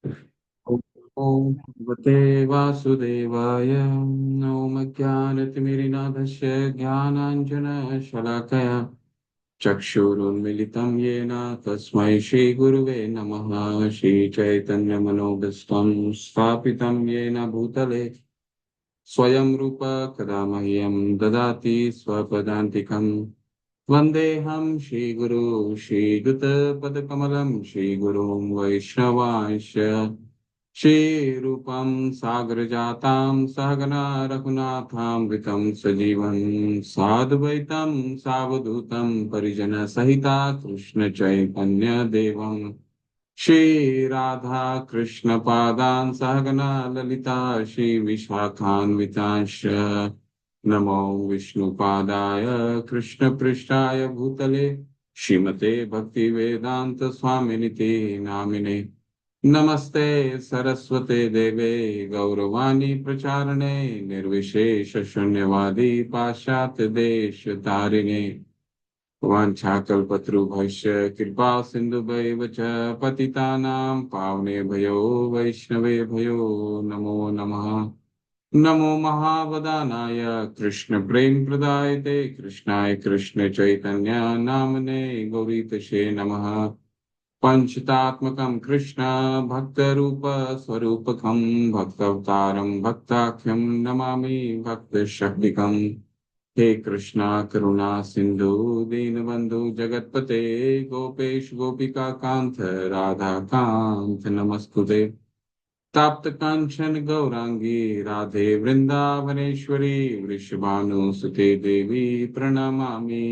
ॐ भगवते वासुदेवाय। ॐ ज्ञानतिमिरिनाथस्य ज्ञानाञ्जनशलाकया चक्षुरुन्मिलितं येन तस्मै श्रीगुरुवे नमः। श्रीचैतन्यमनोभीष्टं स्थापितं येन भूतले स्वयं रूप कदा मह्यं ददाति स्वपदान्तिकम्। वन्देऽहं श्रीगुरु श्रीयुतपदकमलं श्रीगुरुं वैष्णवांश्च श्रीरूपं सागरजातां सहगना रघुनाथामृतं सजीवं साद्वैतं सावधूतं परिजनसहिता कृष्णचैतन्यदेवं श्रीराधा कृष्णपादान् सहगना ललिता श्रीविशाखान्वितांश्च नमो विष्णुपादाय कृष्णपृष्ठाय भूतले श्रीमते भक्तिवेदांत स्वामिनिति नामिने। नमस्ते सरस्वते देवे गौरवाणी प्रचारणे निर्विशेष शून्यवादी पाश्चात्य देश तारिणे वाञ्छाकल्पतरुभ्यश्च कृपा सिन्धुभैव च पतितानां पावनेभ्यो वैष्णवेभ्यो नमो नमः। नमो महावदानाय कृष्ण प्रेम प्रदायते कृष्णाय कृष्ण चैतन्य नामने गौरीतशे नमः। पंचतात्मकं कृष्ण भक्तरूप स्वरूपकं भक्तावतारं भक्ताख्यं नमामि भक्तशक्तिकम्। हे कृष्णा करुणा सिंधु दीनबंधु जगतपते गोपेश गोपिका कांत राधा कांत नमस्कुते। तप्त कांचन गौरांगी राधे वृंदावनेश्वरी वृषभानुसुते देवी प्रणमामि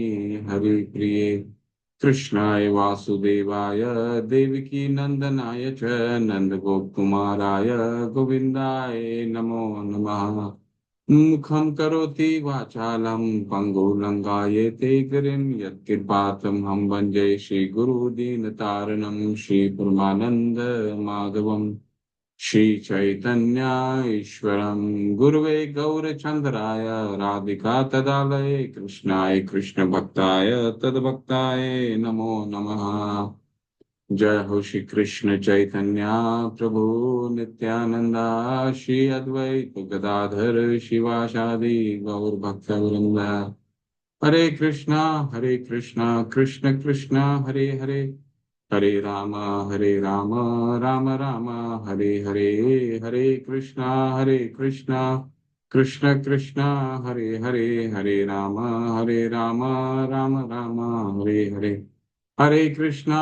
हरिप्रिये। कृष्णाय वासुदेवाय देवकी नंदनाय च नंदगोपकुमाराय गोविन्दाय नमो नमः। मुखं करोति वाचालं पङ्गुलङ्गायते गिरिं यत्कृपातमहं वन्दे श्रीगुरुदीनतारणं श्रीपरमानन्द माधवम्। श्रीचैतन्य ईश्वरं गुरुवे गौरचन्द्राय राधिका तदालये कृष्णाय कृष्णभक्ताय तद्भक्ताय नमो नमः। जय हो श्री कृष्ण चैतन्य प्रभु नित्यानंदा श्री अद्वैत गदाधर शिवासादि गौर भक्त वृंद। हरे कृष्णा कृष्ण कृष्ण हरे हरे हरे राम राम राम हरे हरे। हरे कृष्णा कृष्ण कृष्ण हरे हरे हरे राम राम राम हरे हरे। हरे कृष्णा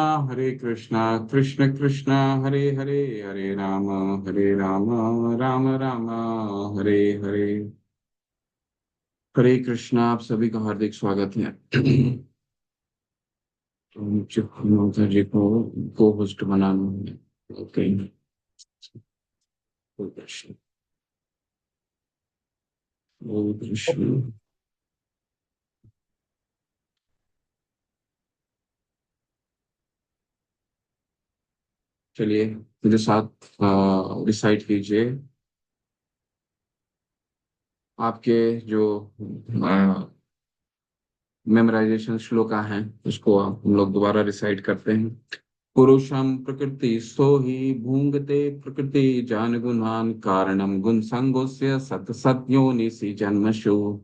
कृष्ण कृष्ण हरे राम राम राम हरे हरे। हरे कृष्णा, आप सभी का हार्दिक स्वागत है। तो मुझे मनोज जी को होस्ट बनाना है। ओके। हरे कृष्ण। हरे कृष्ण। चलिए मेरे साथ रिसाइट कीजिए आपके जो मेमोराइजेशन श्लोका हैं उसको हम लोग दोबारा रिसाइट करते हैं। पुरुषं प्रकृति सो ही भूंगते प्रकृति जान गुणान कारणम गुण संगोस्य सत सत्योनिसि जन्मशु।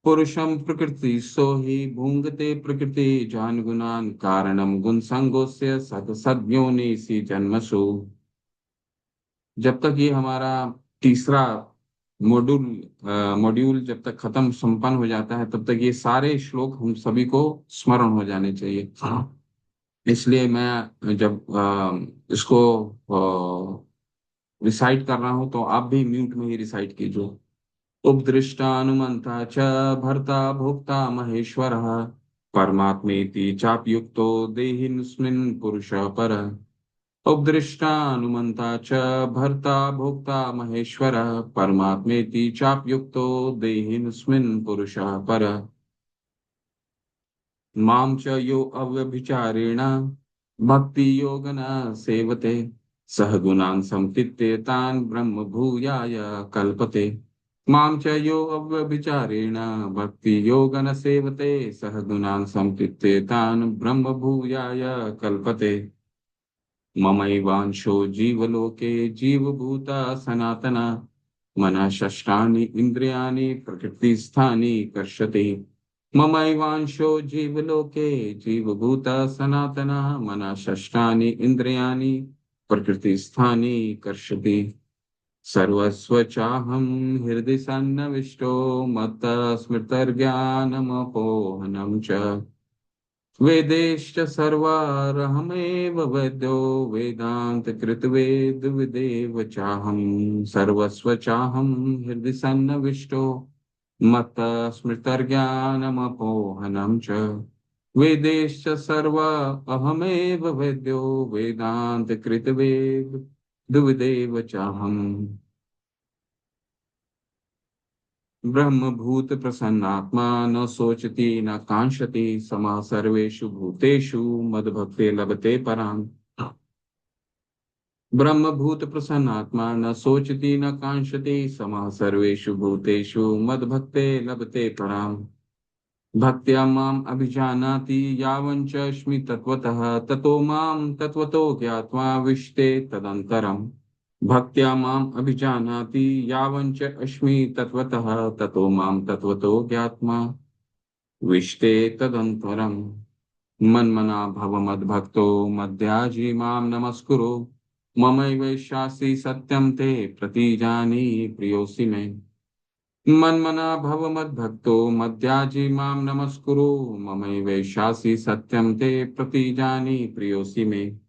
पुरुषं प्रकृति सो ही भूंगते प्रकृति जान गुणान कारणम गुण संगोस्य सत सद्योनिसि जन्मसु। जब तक ये हमारा तीसरा मॉड्यूल मॉड्यूल जब तक खत्म संपन्न हो जाता है तब तक ये सारे श्लोक हम सभी को स्मरण हो जाने चाहिए। हाँ। इसलिए मैं जब इसको रिसाइट कर रहा हूं तो आप भी म्यूट में ही रिसाइट कीजिए। उपदृष्टानुमंता च भर्ता भोक्ता महेश्वरः परमात्मेति चाप्युक्तो देहिनस्मिन् पुरुषः परः। उपदृष्टानुमंता च भर्ता भोक्ता महेश्वरः परमात्मेति चाप्युक्तो देहिनस्मिन् पुरुषः परः। मां च यो अव्यभिचारेण भक्ति योगन सेवते सह गुणान् संतीत्य तान् ब्रह्म भूयाय कल्पते। मां च यो अव्यभिचारेण भक्ति योगन सेवते सह गुणान् संतीत्य तान् ब्रह्म भूयाय कल्पते। ममैवांशो जीवलोके जीवभूता सनातना मनः षष्ठानि इन्द्रियाणि प्रकृतिस्थानि कर्षति। ममैवांशो जीवलोके जीवभूता सनातनः मनः षष्ठानि इन्द्रियाणि प्रकृतिस्थानि कर्षति। सर्वस्व चाहं हृदि सन्निविष्टो मत्तः स्मृतिर्ज्ञानमपोहनं च वेदैश्च सर्वारहमेव वैद्यो वेदान्तकृतवेद विदेव चाहं सर्वस्व चाहं हृदि सन्निविष्टो मत्तः स्मृतिर्ज्ञानमपोहनं च वेदैश्च सर्वा अहमेव वैद्यो वेदान्तकृतवेद विदेव चाहम् ब्रह्मभूत प्रसन्नात्मा न सोचति न कांक्षति समः सर्वेषु भूतेषु मद्भक्ते लभते पराम्। ब्रह्मभूत प्रसन्नात्मा न सोचति न कांक्षति समः सर्वेषु भूतेषु मद्भक्ते लभते पराम्। भक्त्या माम् अभिजानाति यावञ्च अस्मि तत्त्वतः ततो माम् तत्त्वतो ज्ञात्वा विशते तदन्तरम्। भक्त्या माम् अभिजानाति यावञ्च अस्मि तत्त्वतः ततो माम् तत्त्वतो ज्ञात्वा विशते तदन्तरम्। मन्मना भव मद्भक्तो मद्याजी माम् नमस्कुरु ममैवैष्यासि सत्यं ते प्रतिजानी प्रियोऽसि मे। मन्मना भव मद्भक्तो मद्याजी माम् नमस्कुरु ममैवैष्यासि सत्यं ते प्रतिजानी प्रियोऽसि मे।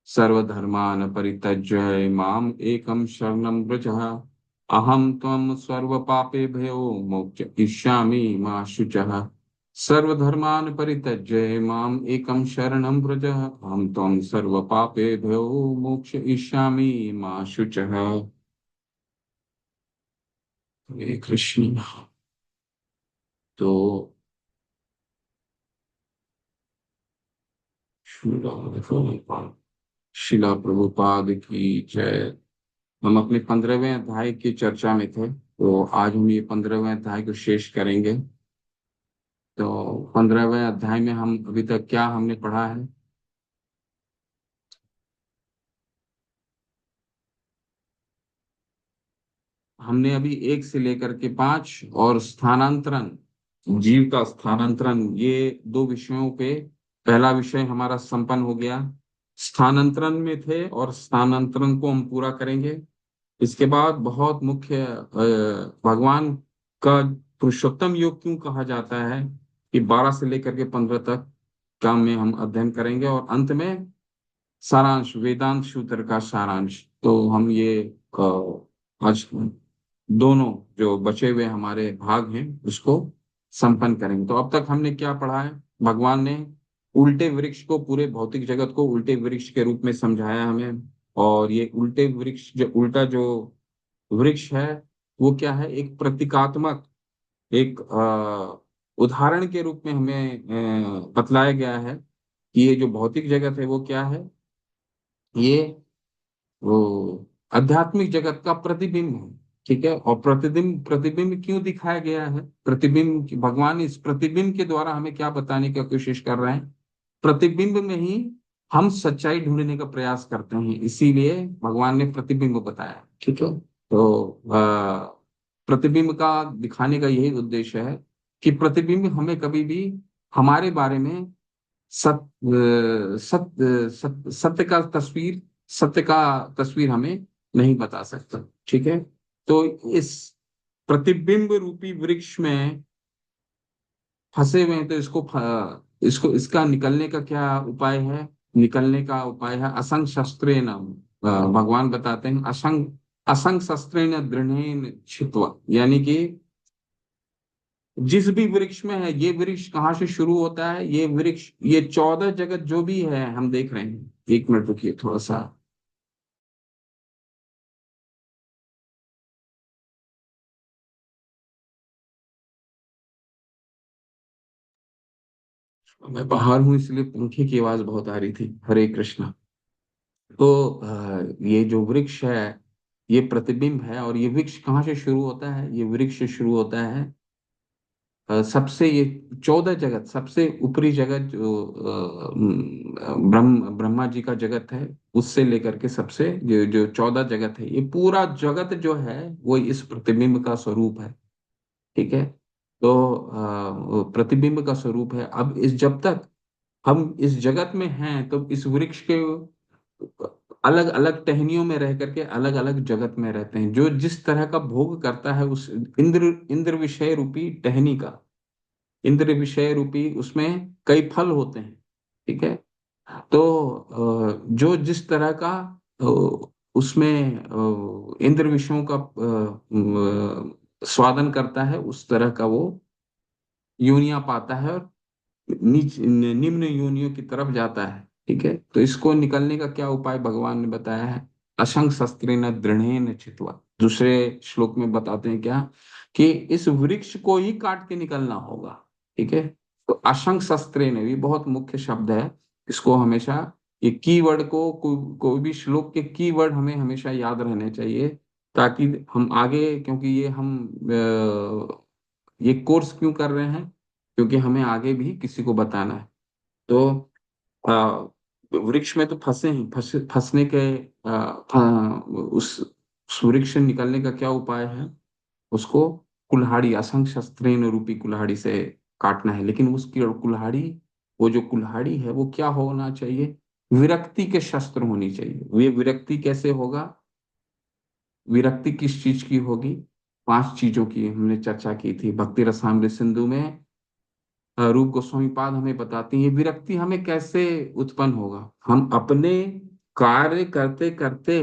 सर्वधर्मान् परित्यज्य माम् एकं शरणं व्रज अहं त्वं सर्वपापेभ्यो मोक्षयिष्यामि मा शुचः। सर्वधर्मान् परित्यज्य माम् एकं शरणं व्रज अहं त्वं सर्वपापेभ्यो मोक्षयिष्यामि मा शुचः। हरे कृष्ण। तो शिला प्रभुपाद की जय। हम अपने 15वें अध्याय की चर्चा में थे, तो आज हम ये 15वें अध्याय को शेष करेंगे। तो 15वें अध्याय में हम अभी तक क्या हमने पढ़ा है? हमने अभी 1 से लेकर के 5 और स्थानांतरण, जीव का स्थानांतरण, ये 2 विषयों पे पहला विषय हमारा संपन्न हो गया। स्थानांतरण में थे और स्थानांतरण को हम पूरा करेंगे। इसके बाद बहुत मुख्य भगवान का पुरुषोत्तम योग क्यों कहा जाता है, कि 12 से लेकर के 15 तक का में हम अध्ययन करेंगे, और अंत में सारांश, वेदांत सूत्र का सारांश। तो हम ये आज दोनों जो बचे हुए हमारे भाग हैं उसको संपन्न करेंगे। तो अब तक हमने क्या पढ़ा है? भगवान ने उल्टे वृक्ष को, पूरे भौतिक जगत को उल्टे वृक्ष के रूप में समझाया हमें। और ये उल्टे वृक्ष, जो उल्टा जो वृक्ष है वो क्या है? एक प्रतीकात्मक, एक उदाहरण के रूप में हमें बतलाया गया है कि ये जो भौतिक जगत है वो क्या है? ये वो आध्यात्मिक जगत का प्रतिबिंब है। ठीक है। और प्रतिबिंब, प्रतिबिंब क्यों दिखाया गया है? प्रतिबिंब, भगवान इस प्रतिबिंब के द्वारा हमें क्या बताने की कोशिश कर रहे हैं? प्रतिबिंब में ही हम सच्चाई ढूंढने का प्रयास करते हैं, इसीलिए भगवान ने प्रतिबिंब बताया। ठीक है। तो प्रतिबिंब का दिखाने का यही उद्देश्य है कि प्रतिबिंब हमें कभी भी हमारे बारे में सत्य का तस्वीर, सत्य का तस्वीर हमें नहीं बता सकता। ठीक है। तो इस प्रतिबिंब रूपी वृक्ष में फंसे हुए हैं, तो इसको इसका निकलने का क्या उपाय है? निकलने का उपाय है असंग शस्त्रेण, भगवान बताते हैं असंग असंग शस्त्रेण दृढ़ेन छित्त्वा, यानी कि जिस भी वृक्ष में है, ये वृक्ष कहाँ से शुरू होता है? ये वृक्ष, ये 14 जगत जो भी है हम देख रहे हैं। 1 मिनट रुकिए थोड़ा सा। मैं बाहर हूँ इसलिए पंखे की आवाज बहुत आ रही थी। हरे कृष्णा। तो ये जो वृक्ष है ये प्रतिबिंब है। और ये वृक्ष कहाँ से शुरू होता है? ये वृक्ष शुरू होता है सबसे ये 14 जगत, सबसे ऊपरी जगत जो ब्रह्मा जी का जगत है, उससे लेकर के सबसे जो जो 14 जगत है, ये पूरा जगत जो है वो इस प्रतिबिंब का स्वरूप है। ठीक है। तो वो प्रतिबिंब का स्वरूप है। अब इस जब तक हम इस जगत में हैं तो इस वृक्ष के अलग अलग टहनियों में रह करके अलग अलग जगत में रहते हैं। जो जिस तरह का भोग करता है उस इंद्र इंद्र विषय रूपी टहनी का, इंद्र विषय रूपी उसमें कई फल होते हैं। ठीक है। तो जो जिस तरह का उसमें इंद्र विषयों का स्वादन करता है, उस तरह का वो योनियां पाता है और निम्न योनियों की तरफ जाता है। ठीक है। तो इसको निकलने का क्या उपाय भगवान ने बताया है? असंग शस्त्रेण दृढ़ेन चित्वा। दूसरे श्लोक में बताते हैं क्या, कि इस वृक्ष को ही काट के निकलना होगा। ठीक है। तो असंग शस्त्रेण भी बहुत मुख्य शब्द है। इसको हमेशा, ये कीवर्ड को कोई भी श्लोक के कीवर्ड हमें हमेशा याद रहने चाहिए, ताकि हम आगे, क्योंकि ये कोर्स क्यों कर रहे हैं, क्योंकि हमें आगे भी किसी को बताना है। तो आ, वृक्ष में तो फंसे हैं, फंसने के उस वृक्ष से निकलने का क्या उपाय है? उसको कुल्हाड़ी, असंग शस्त्रेण रूपी कुल्हाड़ी से काटना है। लेकिन उसकी कुल्हाड़ी, वो जो कुल्हाड़ी है वो क्या होना चाहिए? विरक्ति के शस्त्र होनी चाहिए। वे विरक्ति कैसे होगा? विरक्ति किस चीज की होगी? 5 चीजों की हमने चर्चा की थी भक्ति रसामृत सिंधु में। रूप गोस्वामी पाद हमें बताती है विरक्ति हमें कैसे उत्पन्न होगा। हम अपने कार्य करते करते,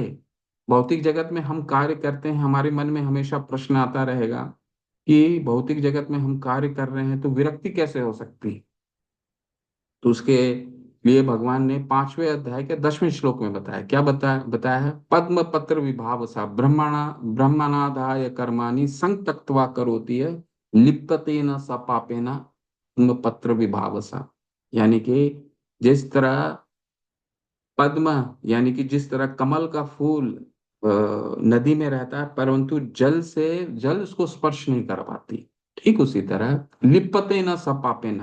भौतिक जगत में हम कार्य करते हैं, हमारे मन में हमेशा प्रश्न आता रहेगा कि भौतिक जगत में हम कार्य कर रहे हैं तो विरक्ति कैसे हो सकती है? तो उसके लिए भगवान ने 5वें अध्याय के 10वें श्लोक में बताया, क्या बताया है? पद्म पत्र विभाव सा ब्रह्मणाधाय कर्माणि संग करोति है, लिप्यते न स पापेन पद्म पत्र विभाव सा। यानी कि जिस तरह पद्म, यानी कि जिस तरह कमल का फूल नदी में रहता है परंतु जल उसको स्पर्श नहीं कर पाती, ठीक उसी तरह लिप्यते न स पापेन,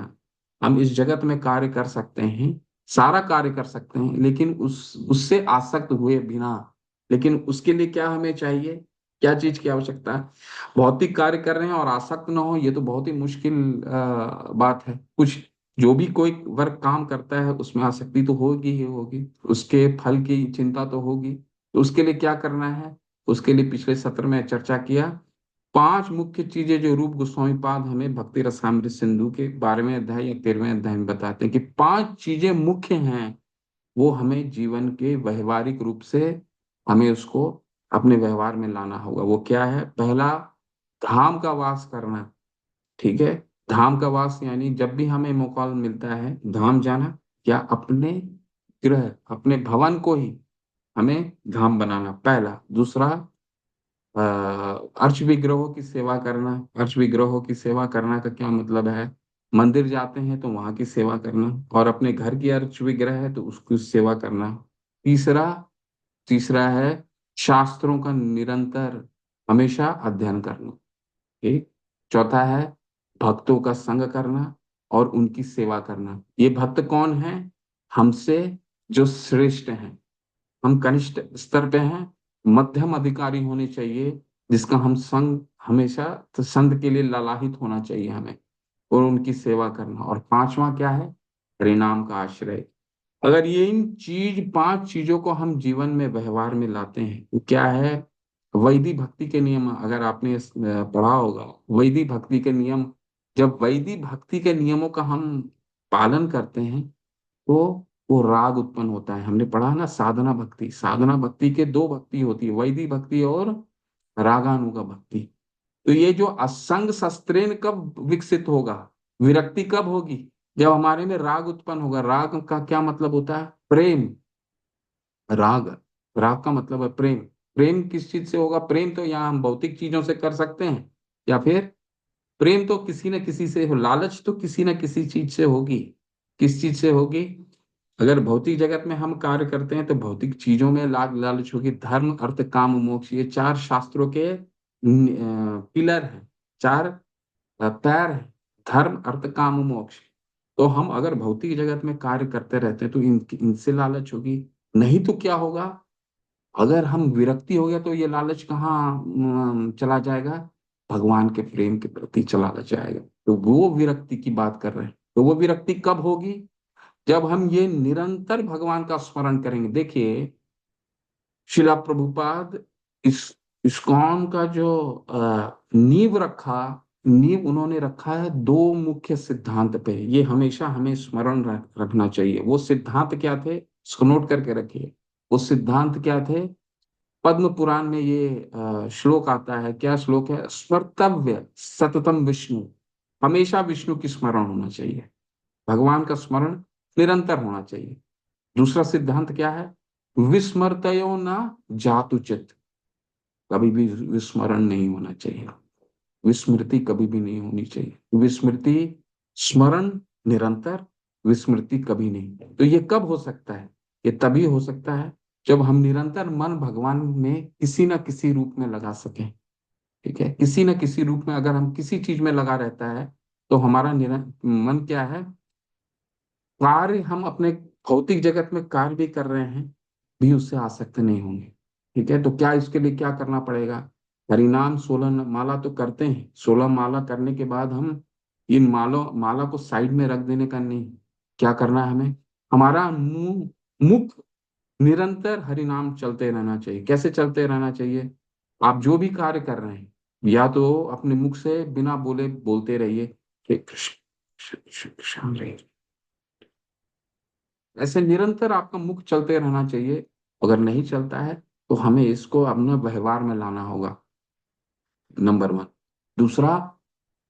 हम इस जगत में कार्य कर सकते हैं, सारा कार्य कर सकते हैं, लेकिन उससे आसक्त हुए बिना। लेकिन उसके लिए क्या हमें चाहिए? क्या चीज की आवश्यकता है? भौतिक कार्य कर रहे हैं और आसक्त ना हो, ये तो बहुत ही मुश्किल बात है। कुछ जो भी कोई वर्क काम करता है उसमें आसक्ति तो होगी ही होगी, उसके फल की चिंता तो होगी। तो उसके लिए क्या करना है? उसके लिए पिछले सत्र में चर्चा किया, 5 मुख्य चीजें जो रूप गोस्वामी पाद हमें भक्ति रसामृत सिंधु के 12वें अध्याय या 13वें अध्याय में बताते हैं कि 5 चीजें मुख्य हैं। वो हमें जीवन के व्यवहारिक रूप से हमें उसको अपने व्यवहार में लाना होगा। वो क्या है? पहला, धाम का वास करना। ठीक है। धाम का वास यानी जब भी हमें मौका मिलता है धाम जाना, या अपने गृह, अपने भवन को ही हमें धाम बनाना, पहला। दूसरा, अ, अर्च विग्रहों की सेवा करना। अर्च विग्रहों की सेवा करना का क्या मतलब है? मंदिर जाते हैं तो वहां की सेवा करना, और अपने घर की अर्च विग्रह है तो उसकी सेवा करना। तीसरा तीसरा है शास्त्रों का निरंतर हमेशा अध्ययन करना। ठीक। चौथा है भक्तों का संग करना और उनकी सेवा करना। ये भक्त कौन है? हमसे जो श्रेष्ठ हैं। हम कनिष्ठ स्तर पे हैं, मध्यम अधिकारी होने चाहिए, जिसका हम संग हमेशा, तो संत के लिए ललाहित होना चाहिए हमें, और उनकी सेवा करना। और पांचवा क्या है? हरिनाम का आश्रय। अगर ये इन 5 चीजों को हम जीवन में व्यवहार में लाते हैं तो क्या है? वैदिक भक्ति के नियम, अगर आपने पढ़ा होगा वैदिक भक्ति के नियम, जब वैदिक भक्ति के नियमों का हम पालन करते हैं तो वो राग उत्पन्न होता है। हमने पढ़ा ना, साधना भक्ति, साधना भक्ति के 2 भक्ति होती है, वैदिक भक्ति और रागानुगा भक्ति। तो ये जो असंग शस्त्रेण कब विकसित होगा? विरक्ति कब होगी? जब हमारे में राग उत्पन्न होगा। राग का क्या मतलब होता है? प्रेम। राग, राग का मतलब है प्रेम। प्रेम किस चीज से होगा? प्रेम तो यहाँ हम भौतिक चीजों से कर सकते हैं, या फिर प्रेम तो किसी न किसी से हो, लालच तो किसी न किसी चीज से होगी। किस चीज से होगी? अगर भौतिक जगत में हम कार्य करते हैं तो भौतिक चीजों में लाग लालच होगी। धर्म अर्थ काम मोक्ष, ये 4 शास्त्रों के पिलर हैं, 4 पैर हैं। धर्म अर्थ काम मोक्ष। तो हम अगर भौतिक जगत में कार्य करते रहते हैं तो इनसे लालच होगी। नहीं तो क्या होगा, अगर हम विरक्ति हो गया तो ये लालच कहाँ चला जाएगा, भगवान के प्रेम के प्रति चला जाएगा। तो वो विरक्ति की बात कर रहे हैं। तो वो विरक्ति कब होगी, जब हम ये निरंतर भगवान का स्मरण करेंगे। देखिए, शिला प्रभुपाद इस इस्कॉन का जो नींव उन्होंने रखा है दो मुख्य सिद्धांत पे। ये हमेशा हमें स्मरण रखना चाहिए। वो सिद्धांत क्या थे, इसको नोट करके रखिए। वो सिद्धांत क्या थे, पद्म पुराण में ये श्लोक आता है। क्या श्लोक है, स्मर्तव्य सततम विष्णु। हमेशा विष्णु की स्मरण होना चाहिए, भगवान का स्मरण निरंतर होना चाहिए। दूसरा सिद्धांत क्या है, विस्मृतयो न जातुचित। कभी भी विस्मरण नहीं होना चाहिए, विस्मृति कभी भी नहीं होनी चाहिए। विस्मृति, स्मरण निरंतर, विस्मृति कभी नहीं। तो ये कब हो सकता है, ये तभी हो सकता है जब हम निरंतर मन भगवान में किसी न किसी रूप में लगा सकें। ठीक है, किसी न किसी रूप में अगर हम किसी चीज में लगा रहता है तो हमारा मन क्या है, कार्य हम अपने भौतिक जगत में कार्य भी कर रहे हैं, भी उससे आसक्त नहीं होंगे। ठीक है, तो क्या इसके लिए क्या करना पड़ेगा, हरिनाम 16 माला तो करते हैं। 16 माला करने के बाद हम इन माला को साइड में रख देने का नहीं, क्या करना है हमें, हमारा मुख निरंतर हरिनाम चलते रहना चाहिए। कैसे चलते रहना चाहिए, आप जो भी कार्य कर रहे हैं या तो अपने मुख से बिना बोले बोलते रहिए कि कृष्ण कृष्ण कृष्ण कृष्ण हरे। ऐसे निरंतर आपका मुख चलते रहना चाहिए। अगर नहीं चलता है तो हमें इसको अपने व्यवहार में लाना होगा, नंबर वन। दूसरा,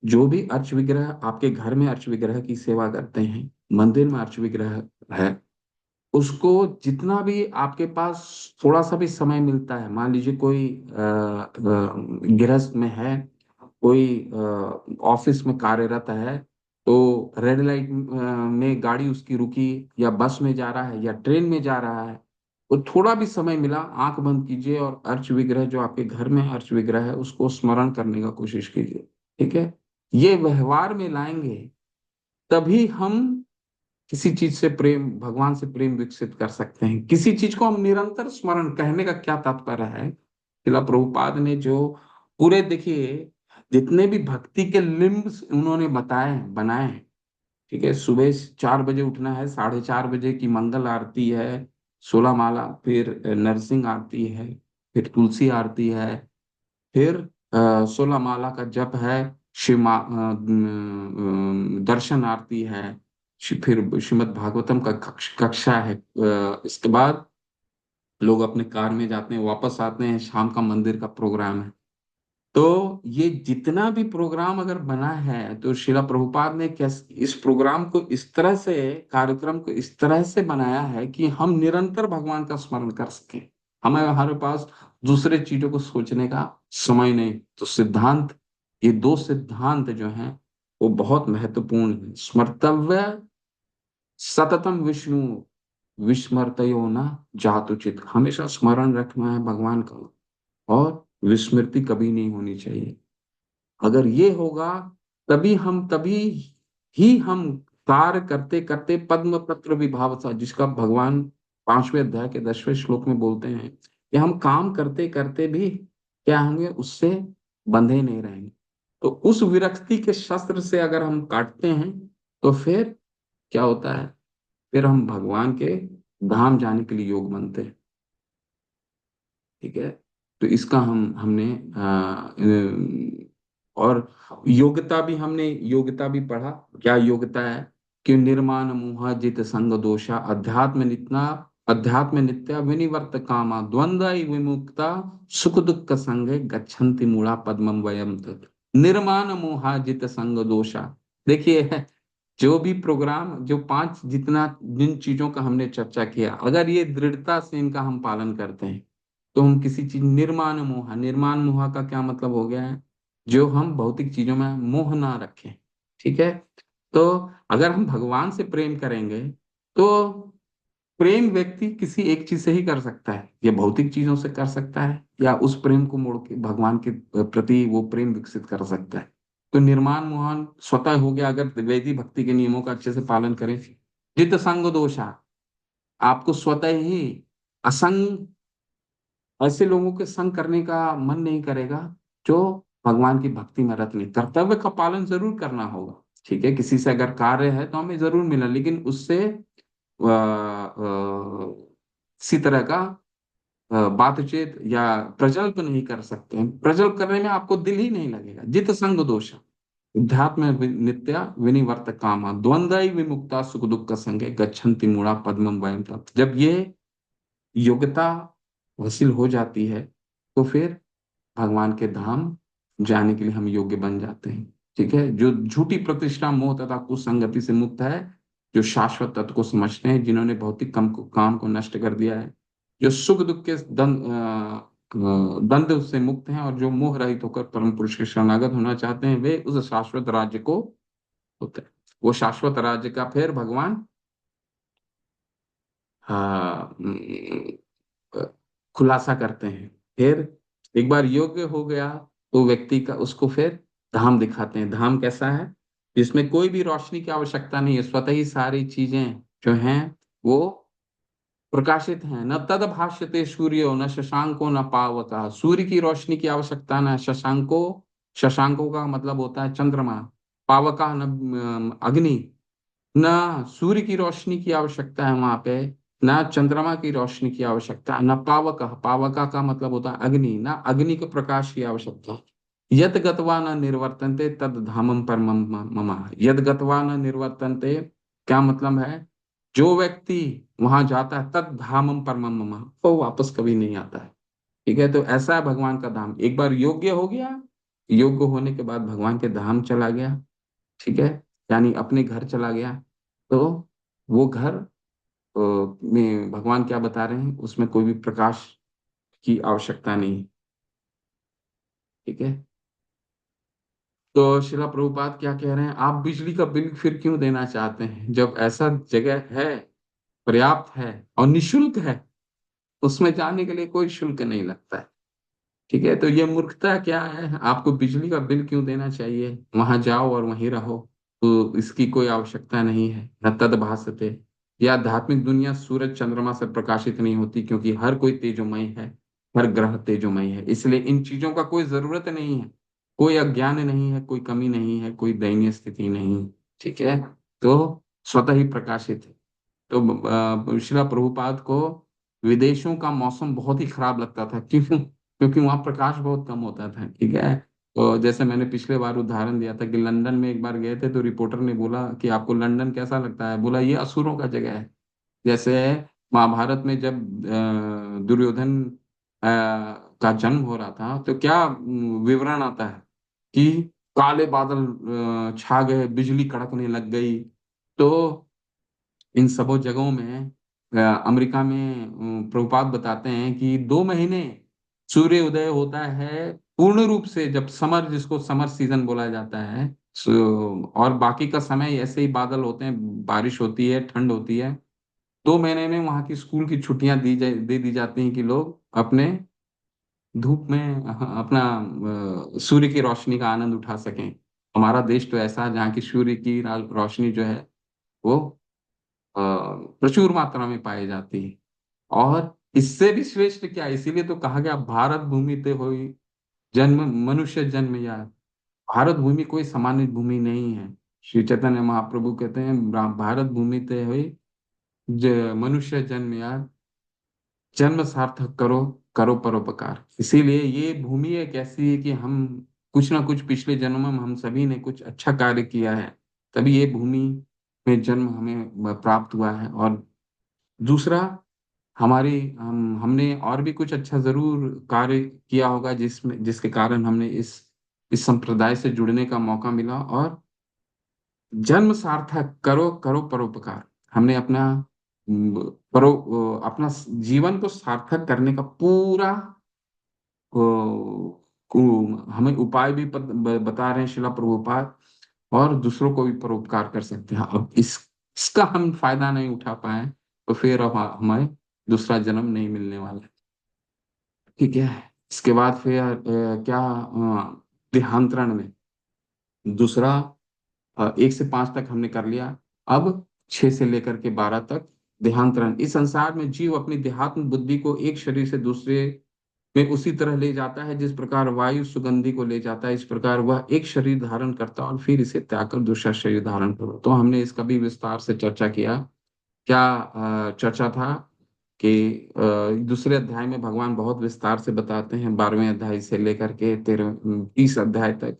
जो भी अर्च विग्रह आपके घर में अर्च विग्रह की सेवा करते हैं, मंदिर में अर्च विग्रह है, उसको जितना भी आपके पास थोड़ा सा भी समय मिलता है, मान लीजिए कोई गृहस्थ में है, कोई ऑफिस में कार्यरत है, तो रेड लाइट में गाड़ी उसकी रुकी, या बस में जा रहा है या ट्रेन में जा रहा है, तो थोड़ा भी समय मिला, आंख बंद कीजिए और अर्च विग्रह जो आपके घर में अर्च विग्रह है उसको स्मरण करने का कोशिश कीजिए। ठीक है, ये व्यवहार में लाएंगे तभी हम किसी चीज से प्रेम, भगवान से प्रेम विकसित कर सकते हैं। किसी चीज को हम निरंतर स्मरण, कहने का क्या तात्पर्य है, शिला प्रभुपाद ने जो पूरे, देखिए, जितने भी भक्ति के लिम्ब उन्होंने बनाए हैं। ठीक है, सुबह 4 बजे उठना है, 4:30 बजे की मंगल आरती है, 16 माला, फिर नरसिंह आरती है, फिर तुलसी आरती है, फिर 16 माला का जप है, दर्शन आरती है, फिर श्रीमद् भागवतम का कक्षा है। इसके बाद लोग अपने कार में जाते हैं, वापस आते हैं, शाम का मंदिर का प्रोग्राम है। तो ये जितना भी प्रोग्राम अगर बना है तो शिला प्रभुपाद ने कैसे इस प्रोग्राम को इस तरह से, कार्यक्रम को इस तरह से बनाया है कि हम निरंतर भगवान का स्मरण कर सकें। हमें, हमारे पास दूसरे चीजों को सोचने का समय नहीं। तो सिद्धांत, ये दो सिद्धांत जो हैं वो बहुत महत्वपूर्ण है। स्मर्तव्य सततम विष्णु, विस्मृतयो न जातुचित। हमेशा स्मरण रखना है भगवान का, और विस्मृति कभी नहीं होनी चाहिए। अगर ये होगा तभी ही हम कार्य करते करते पद्म पत्र विभावसा, जिसका भगवान 5वें अध्याय के 10वें श्लोक में बोलते हैं कि हम काम करते करते भी क्या होंगे, उससे बंधे नहीं रहेंगे। तो उस विरक्ति के शस्त्र से अगर हम काटते हैं तो फिर क्या होता है, फिर हम भगवान के धाम जाने के लिए योग बनते हैं। ठीक है, तो इसका हमने और योग्यता भी पढ़ा। क्या योग्यता है, कि निर्माण मोह जित संग दोषा, अध्यात्म नित्य विनिवर्त कामा, द्वंद्व विमुक्ता, सुख दुख संगे गच्छन्ति मूढ़ा पद्मम वयम तत्। निर्माण मोह जित संग दोषा। देखिए, जो भी प्रोग्राम, जो पांच जितना जिन चीजों का हमने चर्चा किया, अगर ये दृढ़ता से इनका हम पालन करते हैं तो हम किसी चीज, निर्माण मोह का क्या मतलब हो गया है, जो हम भौतिक चीजों में मोह ना रखें। ठीक है, तो अगर हम भगवान से प्रेम करेंगे तो प्रेम व्यक्ति किसी एक चीज से ही कर सकता है, या भौतिक चीजों से कर सकता है, या उस प्रेम को मोड़ के भगवान के प्रति वो प्रेम विकसित कर सकता है। तो निर्माण मोहन स्वतः हो गया अगर वैदिक भक्ति के नियमों का अच्छे से पालन करें। जित संग दोषा, आपको स्वतः ही असंग, ऐसे लोगों के संग करने का मन नहीं करेगा जो भगवान की भक्ति में रत नहीं। कर्तव्य का पालन जरूर करना होगा, ठीक है, किसी से अगर कार्य है तो हमें जरूर मिला, लेकिन उससे किसी तरह का बातचीत या प्रजल्प नहीं कर सकते हैं। प्रजल्प करने में आपको दिल ही नहीं लगेगा। जित संग दोष, अध्यात्म नित्या विनिवर्त काम द्वंद्व विमुक्ता सुख दुख संगे गच्छन्ति मूढ़ा पद्मम वयम तत्। जब ये योग्यता हासिल हो जाती है तो फिर भगवान के धाम जाने के लिए हम योग्य बन जाते हैं। ठीक है, जो झूठी प्रतिष्ठा मोह तथा कुसंगति से मुक्त है, जो शाश्वत तत्व को समझते हैं, जिन्होंने भौतिक काम को नष्ट कर दिया है, जो सुख दुख के द्वंद्व से मुक्त हैं, और जो मोह रहित होकर परम पुरुष के शरणागत होना चाहते हैं, वे उस शाश्वत राज्य को होते हैं। वो शाश्वत राज्य का फिर भगवान हाँ, खुलासा करते हैं। फिर एक बार योग्य हो गया तो व्यक्ति का, उसको फिर धाम दिखाते हैं। धाम कैसा है? जिसमें कोई भी रोशनी की आवश्यकता नहीं है, स्वतः ही सारी चीजें जो हैं वो प्रकाशित हैं। न तद भाष्यते सूर्यो न शशांको न पावक। सूर्य की रोशनी की आवश्यकता न शशांको, शशांको का मतलब होता है चंद्रमा, पावका न अग्नि। ना सूर्य की रोशनी की आवश्यकता है वहां पे, ना चंद्रमा की रोशनी की आवश्यकता है, ना पावक, पावका का मतलब होता है अग्नि, ना अग्नि के प्रकाश की आवश्यकता है। यद गत्वा न निर्वर्तन्ते तद धामम परमम मम। यद गत्वा न निर्वर्तन्ते क्या मतलब है? जो व्यक्ति वहां जाता है तद धामम परमम मम, वो वापस कभी नहीं आता है। ठीक है, तो ऐसा है भगवान का धाम। एक बार योग्य हो गया, योग्य होने के बाद भगवान के धाम चला गया, ठीक है, यानी अपने घर चला गया, तो वो घर में भगवान क्या बता रहे हैं, उसमें कोई भी प्रकाश की आवश्यकता नहीं। ठीक है, तो शिला प्रभुपाद क्या कह रहे हैं, आप बिजली का बिल फिर क्यों देना चाहते हैं जब ऐसा जगह है, पर्याप्त है और निशुल्क है, उसमें जाने के लिए कोई शुल्क नहीं लगता है। ठीक है, तो ये मूर्खता क्या है? आपको बिजली का बिल क्यों देना चाहिए? वहां जाओ और वहीं रहो, तो इसकी कोई आवश्यकता नहीं है। न तद भासते, यह आध्यात्मिक दुनिया सूरज चंद्रमा से प्रकाशित नहीं होती, क्योंकि हर कोई तेजोमय है, हर ग्रह तेजोमय है, इसलिए इन चीजों का कोई जरूरत नहीं है। कोई अज्ञान नहीं है, कोई कमी नहीं है, कोई दयनीय स्थिति नहीं। ठीक है, तो स्वतः ही प्रकाशित है। तो श्रीला प्रभुपाद को विदेशों का मौसम बहुत ही खराब लगता था, क्यों? क्योंकि वहां प्रकाश बहुत कम होता था। ठीक है, तो जैसे मैंने पिछले बार उदाहरण दिया था कि लंदन में एक बार गए थे, तो रिपोर्टर ने बोला कि आपको लंदन कैसा लगता है? बोला ये असुरों का जगह है। जैसे महाभारत में जब दुर्योधन का जन्म हो रहा था, तो क्या विवरण आता है कि काले बादल छा गए, बिजली कड़कने लग गई। तो इन सबों जगहों में अमेरिका में प्रभुपाद बताते हैं कि 2 महीने सूर्य उदय होता है पूर्ण रूप से, जब समर, जिसको समर सीजन बोला जाता है। और बाकी का समय ऐसे ही बादल होते हैं, बारिश होती है, ठंड होती है। 2 महीने में वहां की स्कूल की छुट्टियां दे दी जाती हैं कि लोग अपने धूप में अपना सूर्य की रोशनी का आनंद उठा सकें। हमारा देश तो ऐसा है जहाँ की सूर्य की रोशनी जो है वो प्रचुर मात्रा में पाई जाती है। और इससे भी श्रेष्ठ क्या है? इसीलिए तो कहा गया भारत भूमि ते होई जन्म मनुष्य जन्म यार। भारत भूमि कोई सामान्य भूमि नहीं है। श्री चैतन्य महाप्रभु कहते हैं भारत भूमि ते हुई मनुष्य जन्म यार, जन्म सार्थक करो, करो परोपकार। इसीलिए ये भूमि एक ऐसी है कि हम कुछ ना कुछ पिछले जन्म में हम सभी ने कुछ अच्छा कार्य किया है, तभी ये भूमि में जन्म हमें प्राप्त हुआ है। और दूसरा, हमने और भी कुछ अच्छा जरूर कार्य किया होगा, जिसके कारण हमने इस संप्रदाय से जुड़ने का मौका मिला। और जन्म सार्थक करो, करो परोपकार। हमने अपना अपना जीवन को सार्थक करने का पूरा हमें उपाय भी बता रहे हैं शिला प्रभुपाद, और दूसरों को भी परोपकार कर सकते हैं। अब इसका हम फायदा नहीं उठा पाए तो फिर अब हमें दूसरा जन्म नहीं मिलने वाला है। ठीक है, इसके बाद फिर क्या देहांतरण में दूसरा 1 से 5 तक हमने कर लिया। अब 6 से लेकर के 12 तक देहांतरण। इस संसार में जीव अपनी देहात्म बुद्धि को एक शरीर से दूसरे में उसी तरह ले जाता है जिस प्रकार वायु सुगंधि को ले जाता है, इस प्रकार वह एक शरीर धारण करता है और फिर इसे त्याग कर दूसरा शरीर धारण करो। तो हमने इसका भी विस्तार से चर्चा किया। क्या चर्चा था कि दूसरे अध्याय में भगवान बहुत विस्तार से बताते हैं, 12वें अध्याय से लेकर के 30 अध्याय तक।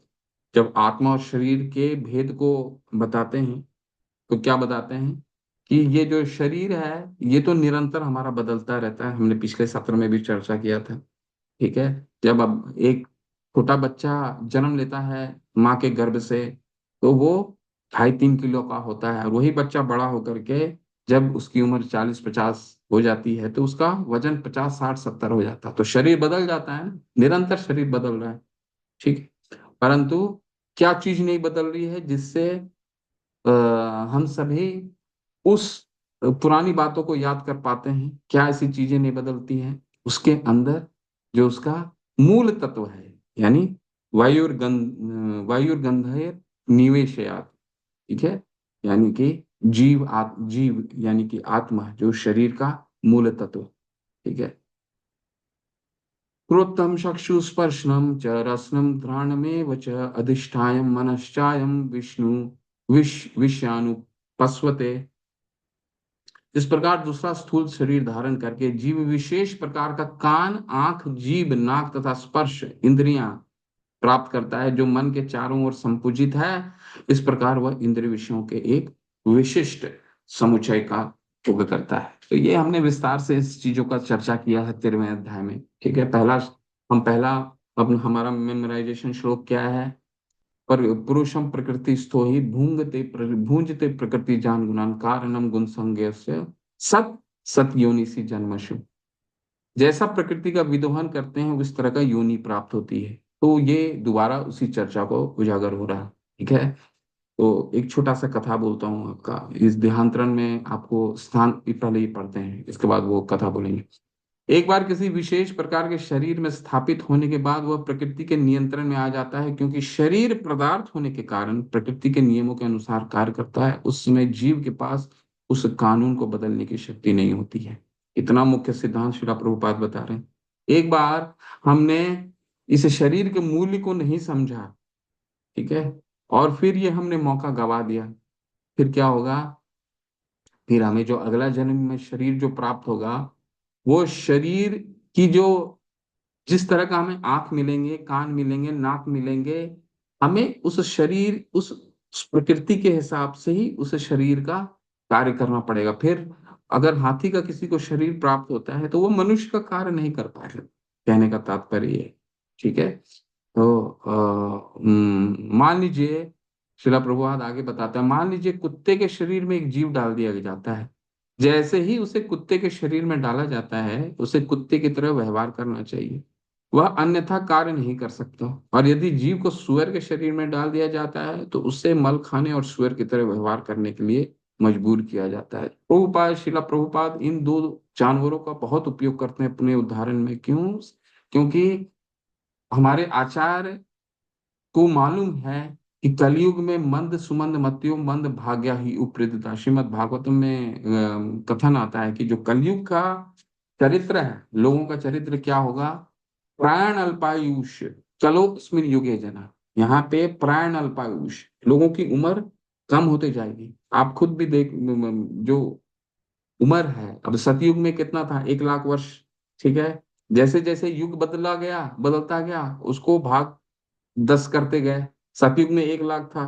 जब आत्मा और शरीर के भेद को बताते हैं तो क्या बताते हैं कि ये जो शरीर है ये तो निरंतर हमारा बदलता रहता है। हमने पिछले सत्र में भी चर्चा किया था। ठीक है। जब अब एक छोटा बच्चा जन्म लेता है माँ के गर्भ से, तो वो 2.5-3 किलो का होता है, और वही बच्चा बड़ा होकर के जब उसकी उम्र 40-50 हो जाती है तो उसका वजन 50-60-70 हो जाता है। तो शरीर बदल जाता है ना, निरंतर शरीर बदल रहा है। ठीक है। परंतु क्या चीज नहीं बदल रही है जिससे अ, हम सभी उस पुरानी बातों को याद कर पाते हैं? क्या ऐसी चीजें नहीं बदलती हैं उसके अंदर? जो उसका मूल तत्व है, यानी वायुर्गंधेर निवेशयात। ठीक है। यानी कि जीव यानी कि आत्मा, जो शरीर का मूल तत्व। ठीक है। क्रोत्तम चक्षुस्पर्शनम च रसनम घ्राणमेव च अधिष्ठाय मनश्चायम विष्णु विषयानु पस्वते। इस प्रकार दूसरा स्थूल शरीर धारण करके जीव विशेष प्रकार का कान, आंख, जीभ, नाक तथा स्पर्श इंद्रियां प्राप्त करता है, जो मन के चारों ओर संपूजित है। इस प्रकार वह इंद्रिय विषयों के एक विशिष्ट समुच्चय का उपभोग करता है। तो ये हमने विस्तार से इस चीजों का चर्चा किया है 13वें अध्याय में। ठीक है। पहला अब हमारा मेमोराइजेशन श्लोक क्या है? पर पुरुषम प्रकृति स्थो ही भूंजते प्रकृति जान गुणान कारणम गुण संज्ञस्य सत सत योनि सी जन्मशु। जैसा प्रकृति का विदोहन करते हैं उस तरह का योनि प्राप्त होती है। तो ये दोबारा उसी चर्चा को उजागर हो रहा है। ठीक है। तो एक छोटा सा कथा बोलता हूँ आपका, इस देहांतरण में आपको स्थान पहले ही पढ़ते हैं, इसके बाद वो कथा बोलेंगे। एक बार किसी विशेष प्रकार के शरीर में स्थापित होने के बाद वह प्रकृति के नियंत्रण में आ जाता है, क्योंकि शरीर पदार्थ होने के कारण प्रकृति के नियमों के अनुसार कार्य करता है। उस समय जीव के पास उस कानून को बदलने की शक्ति नहीं होती है। इतना मुख्य सिद्धांत श्रीला प्रभुपाद बता रहे हैं। एक बार हमने इस शरीर के मूल्य को नहीं समझा। ठीक है। और फिर ये हमने मौका गवा दिया। फिर क्या होगा? फिर हमें जो अगला जन्म में शरीर जो प्राप्त होगा, वो शरीर की जो जिस तरह का हमें आंख मिलेंगे, कान मिलेंगे, नाक मिलेंगे, हमें उस प्रकृति के हिसाब से ही उस शरीर का कार्य करना पड़ेगा। फिर अगर हाथी का किसी को शरीर प्राप्त होता है तो वो मनुष्य का कार्य नहीं कर पाएगा। कहने का तात्पर्य ये है। ठीक है। तो मान लीजिए, शिला प्रभुपाद आगे बताता है, मान लीजिए कुत्ते के शरीर में एक जीव डाल दिया जाता है। जैसे ही उसे कुत्ते के शरीर में डाला जाता है, उसे कुत्ते की तरह व्यवहार करना चाहिए। वह अन्यथा कार्य नहीं कर सकता। और यदि जीव को सुअर के शरीर में डाल दिया जाता है तो उससे मल खाने और सुअर की तरह व्यवहार करने के लिए मजबूर किया जाता है। प्रभुपाद, शिला प्रभुपाद इन दो जानवरों का बहुत उपयोग करते हैं अपने उदाहरण में। क्यों? क्योंकि हमारे आचार्य को मालूम है कि कलयुग में मंद सुमंद मत्यो मंद भाग्या ही उपृतता। श्रीमद् भागवतम में कथन आता है कि जो कलयुग का चरित्र है, लोगों का चरित्र क्या होगा? प्राण अल्पायुष चलो अस्मिन युगे जना। यहाँ पे प्राण अल्पायुष, लोगों की उम्र कम होते जाएगी। आप खुद भी देख, जो उम्र है, अब सतयुग में कितना था? 1 लाख वर्ष। ठीक है। जैसे जैसे युग बदलता गया, उसको भाग 10 करते गए। सतयुग में 1 लाख था।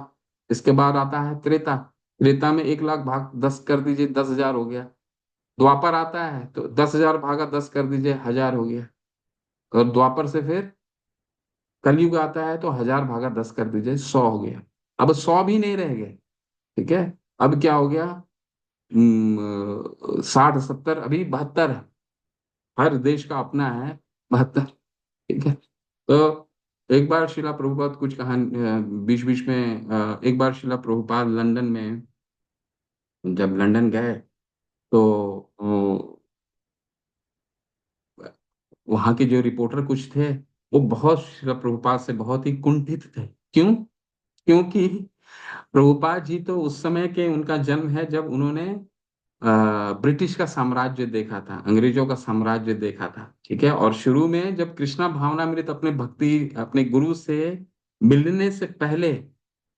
इसके बाद आता है त्रेता। त्रेता में 1 लाख भाग 10 कर दीजिए, 10,000 हो गया। द्वापर आता है तो 10,000 भागा 10 कर दीजिए, 1,000 हो गया। और द्वापर से फिर कलयुग आता है तो 1,000 भागा 10 कर दीजिए, 100 हो गया। अब 100 भी नहीं रह गए। ठीक है। अब क्या हो गया? 60, 70, अभी 72 है। हर देश का अपना है। 72। ठीक है। तो एक बार शिला प्रभुपाद कुछ कहानी बीच बीच में एक बार शिला प्रभुपाद लंदन में जब लंदन गए तो वहां के जो रिपोर्टर कुछ थे, वो बहुत शिला प्रभुपाद से बहुत ही कुंठित थे। क्यों? क्योंकि प्रभुपाद जी तो उस समय के, उनका जन्म है जब उन्होंने ब्रिटिश का साम्राज्य देखा था, अंग्रेजों का साम्राज्य देखा था। ठीक है, और शुरू में जब कृष्णा भावनामृत अपने भक्ति अपने गुरु से मिलने से पहले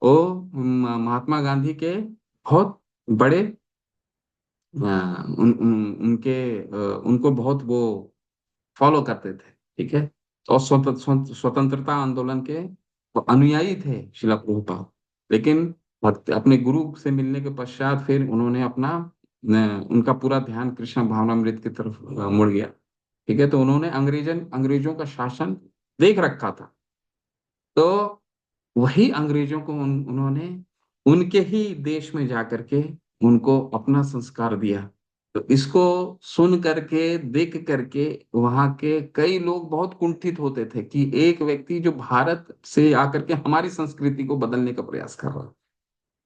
वो महात्मा गांधी के बहुत बड़े उनको बहुत वो फॉलो करते थे। ठीक है, और स्वतंत्रता आंदोलन के वो अनुयायी थे शिला प्रभुपाद। लेकिन भक्त अपने गुरु से मिलने के पश्चात फिर उन्होंने उनका पूरा ध्यान कृष्ण भावनामृत की तरफ मुड़ गया। ठीक है, तो उन्होंने अंग्रेजों का शासन देख रखा था। तो वही अंग्रेजों को उन्होंने उनके ही देश में जाकर के उनको अपना संस्कार दिया। तो इसको सुन करके देख करके वहां के कई लोग बहुत कुंठित होते थे कि एक व्यक्ति जो भारत से आकर के हमारी संस्कृति को बदलने का प्रयास कर रहा।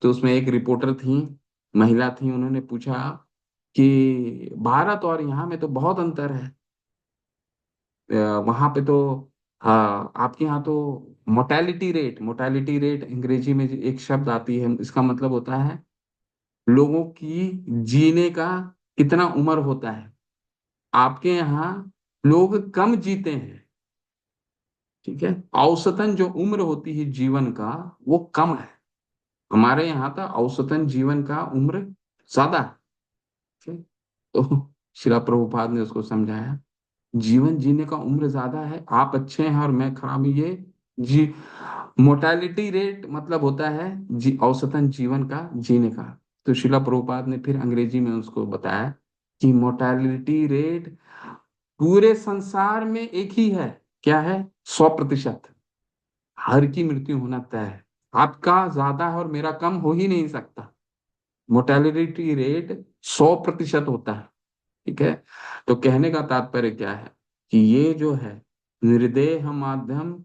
तो उसमें एक रिपोर्टर थी, महिला थी, उन्होंने पूछा कि भारत और यहाँ में तो बहुत अंतर है। वहां पे तो आपके यहाँ तो मोर्टेलिटी रेट अंग्रेजी में जो एक शब्द आती है, इसका मतलब होता है लोगों की जीने का कितना उम्र होता है। आपके यहाँ लोग कम जीते हैं। ठीक है, औसतन जो उम्र होती है जीवन का वो कम है। हमारे यहाँ था औसतन जीवन का उम्र ज्यादा है। ठीक है? तो शिला प्रभुपाद ने उसको समझाया, जीवन जीने का उम्र ज्यादा है, आप अच्छे हैं और मैं खराब हूं। ये जी मोर्टेलिटी रेट मतलब होता है औसतन जीवन का जीने का। तो शिला प्रभुपाद ने फिर अंग्रेजी में उसको बताया कि मोर्टेलिटी रेट पूरे संसार में एक ही है। क्या है? 100%। हर की मृत्यु होना तय है। आपका ज्यादा है और मेरा कम हो ही नहीं सकता। मोर्टेलिटी रेट 100% होता है। ठीक है, तो कहने का तात्पर्य क्या है कि ये जो है निर्देह माध्यम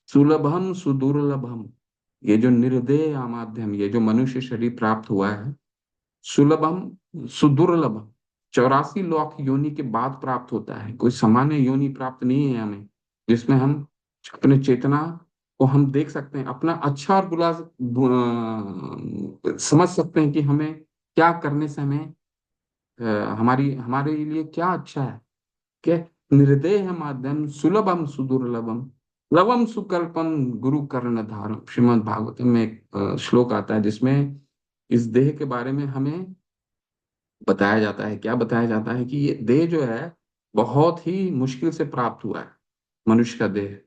सुलभम सुदुर्लभम, ये जो निर्देह माध्यम, ये जो मनुष्य शरीर प्राप्त हुआ है, सुलभम सुदुर्लभम, 84 लाख योनि के बाद प्राप्त होता है। कोई सामान्य योनि प्राप्त नहीं है हमें, जिसमें हम अपने चेतना को हम देख सकते हैं, अपना अच्छा और बुरा समझ सकते हैं कि हमें क्या करने से हमें अ, हमारी हमारे लिए क्या अच्छा है। के निर्देह माध्यम सुलभम सुदुर्लभम लवम सुकल्पम गुरु कर्ण धारम, श्रीमद् भागवतम में एक श्लोक आता है जिसमें इस देह के बारे में हमें बताया जाता है। क्या बताया जाता है कि ये देह जो है बहुत ही मुश्किल से प्राप्त हुआ है, मनुष्य का देह।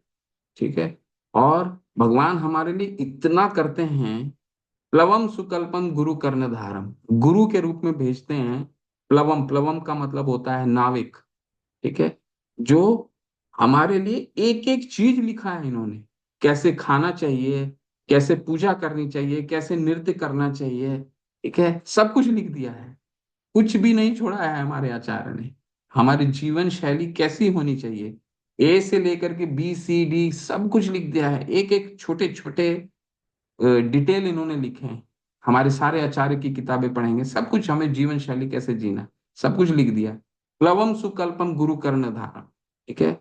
ठीक है, और भगवान हमारे लिए इतना करते हैं। प्लवम सुकल्पम गुरु कर्ण धारम, गुरु के रूप में भेजते हैं। प्लवम, प्लवम का मतलब होता है नाविक। ठीक है, जो हमारे लिए एक एक चीज लिखा है इन्होंने, कैसे खाना चाहिए, कैसे पूजा करनी चाहिए, कैसे नृत्य करना चाहिए। ठीक है, सब कुछ लिख दिया है। कुछ भी नहीं छोड़ा है हमारे आचार्य ने। हमारी जीवन शैली कैसी होनी चाहिए, ए से लेकर के बी सी डी सब कुछ लिख दिया है। एक एक छोटे छोटे डिटेल इन्होंने लिखे हैं। हमारे सारे आचार्य की किताबें पढ़ेंगे, सब कुछ हमें जीवन शैली कैसे जीना, सब कुछ लिख दिया। प्लवम सुकल्पम गुरु कर्ण धारा। ठीक है,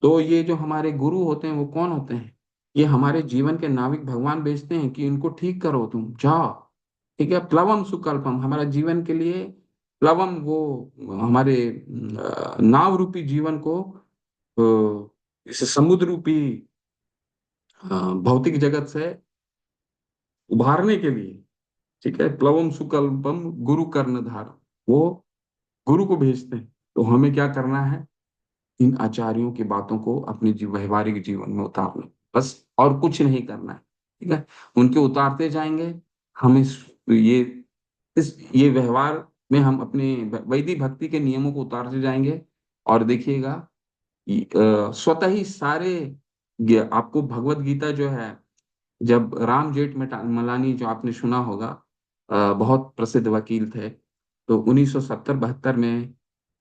तो ये जो हमारे गुरु होते हैं वो कौन होते हैं? ये हमारे जीवन के नाविक भगवान भेजते हैं कि इनको ठीक करो, तुम जाओ। ठीक है, प्लवम सुकल्पम हमारा जीवन के लिए, प्लवम वो हमारे नाव रूपी जीवन को इस समुद्र रूपी भौतिक जगत से उभारने के लिए। ठीक है, प्लवम सुकल्पम गुरु कर्णधार, वो गुरु को भेजते हैं। तो हमें क्या करना है? इन आचार्यों की बातों को अपने व्यवहारिक जीवन में उतारना, बस, और कुछ नहीं करना है। ठीक है, उनके उतारते जाएंगे। हम ये ये व्यवहार में हम अपने वैदिक भक्ति के नियमों को उतारते जाएंगे। और देखिएगा स्वतः ही सारे आपको भगवत गीता जो है, जब राम जेठमलानी, जो आपने सुना होगा, बहुत प्रसिद्ध वकील थे, तो 1970-72 में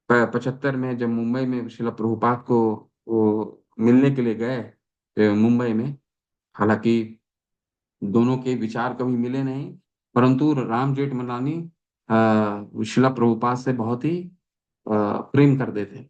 75 में जब मुंबई में श्रील प्रभुपाद को वो मिलने के लिए गए मुंबई में, हालांकि दोनों के विचार कभी मिले नहीं, परंतु राम जेठमलानी श्रील प्रभुपाद से बहुत ही प्रेम करते थे।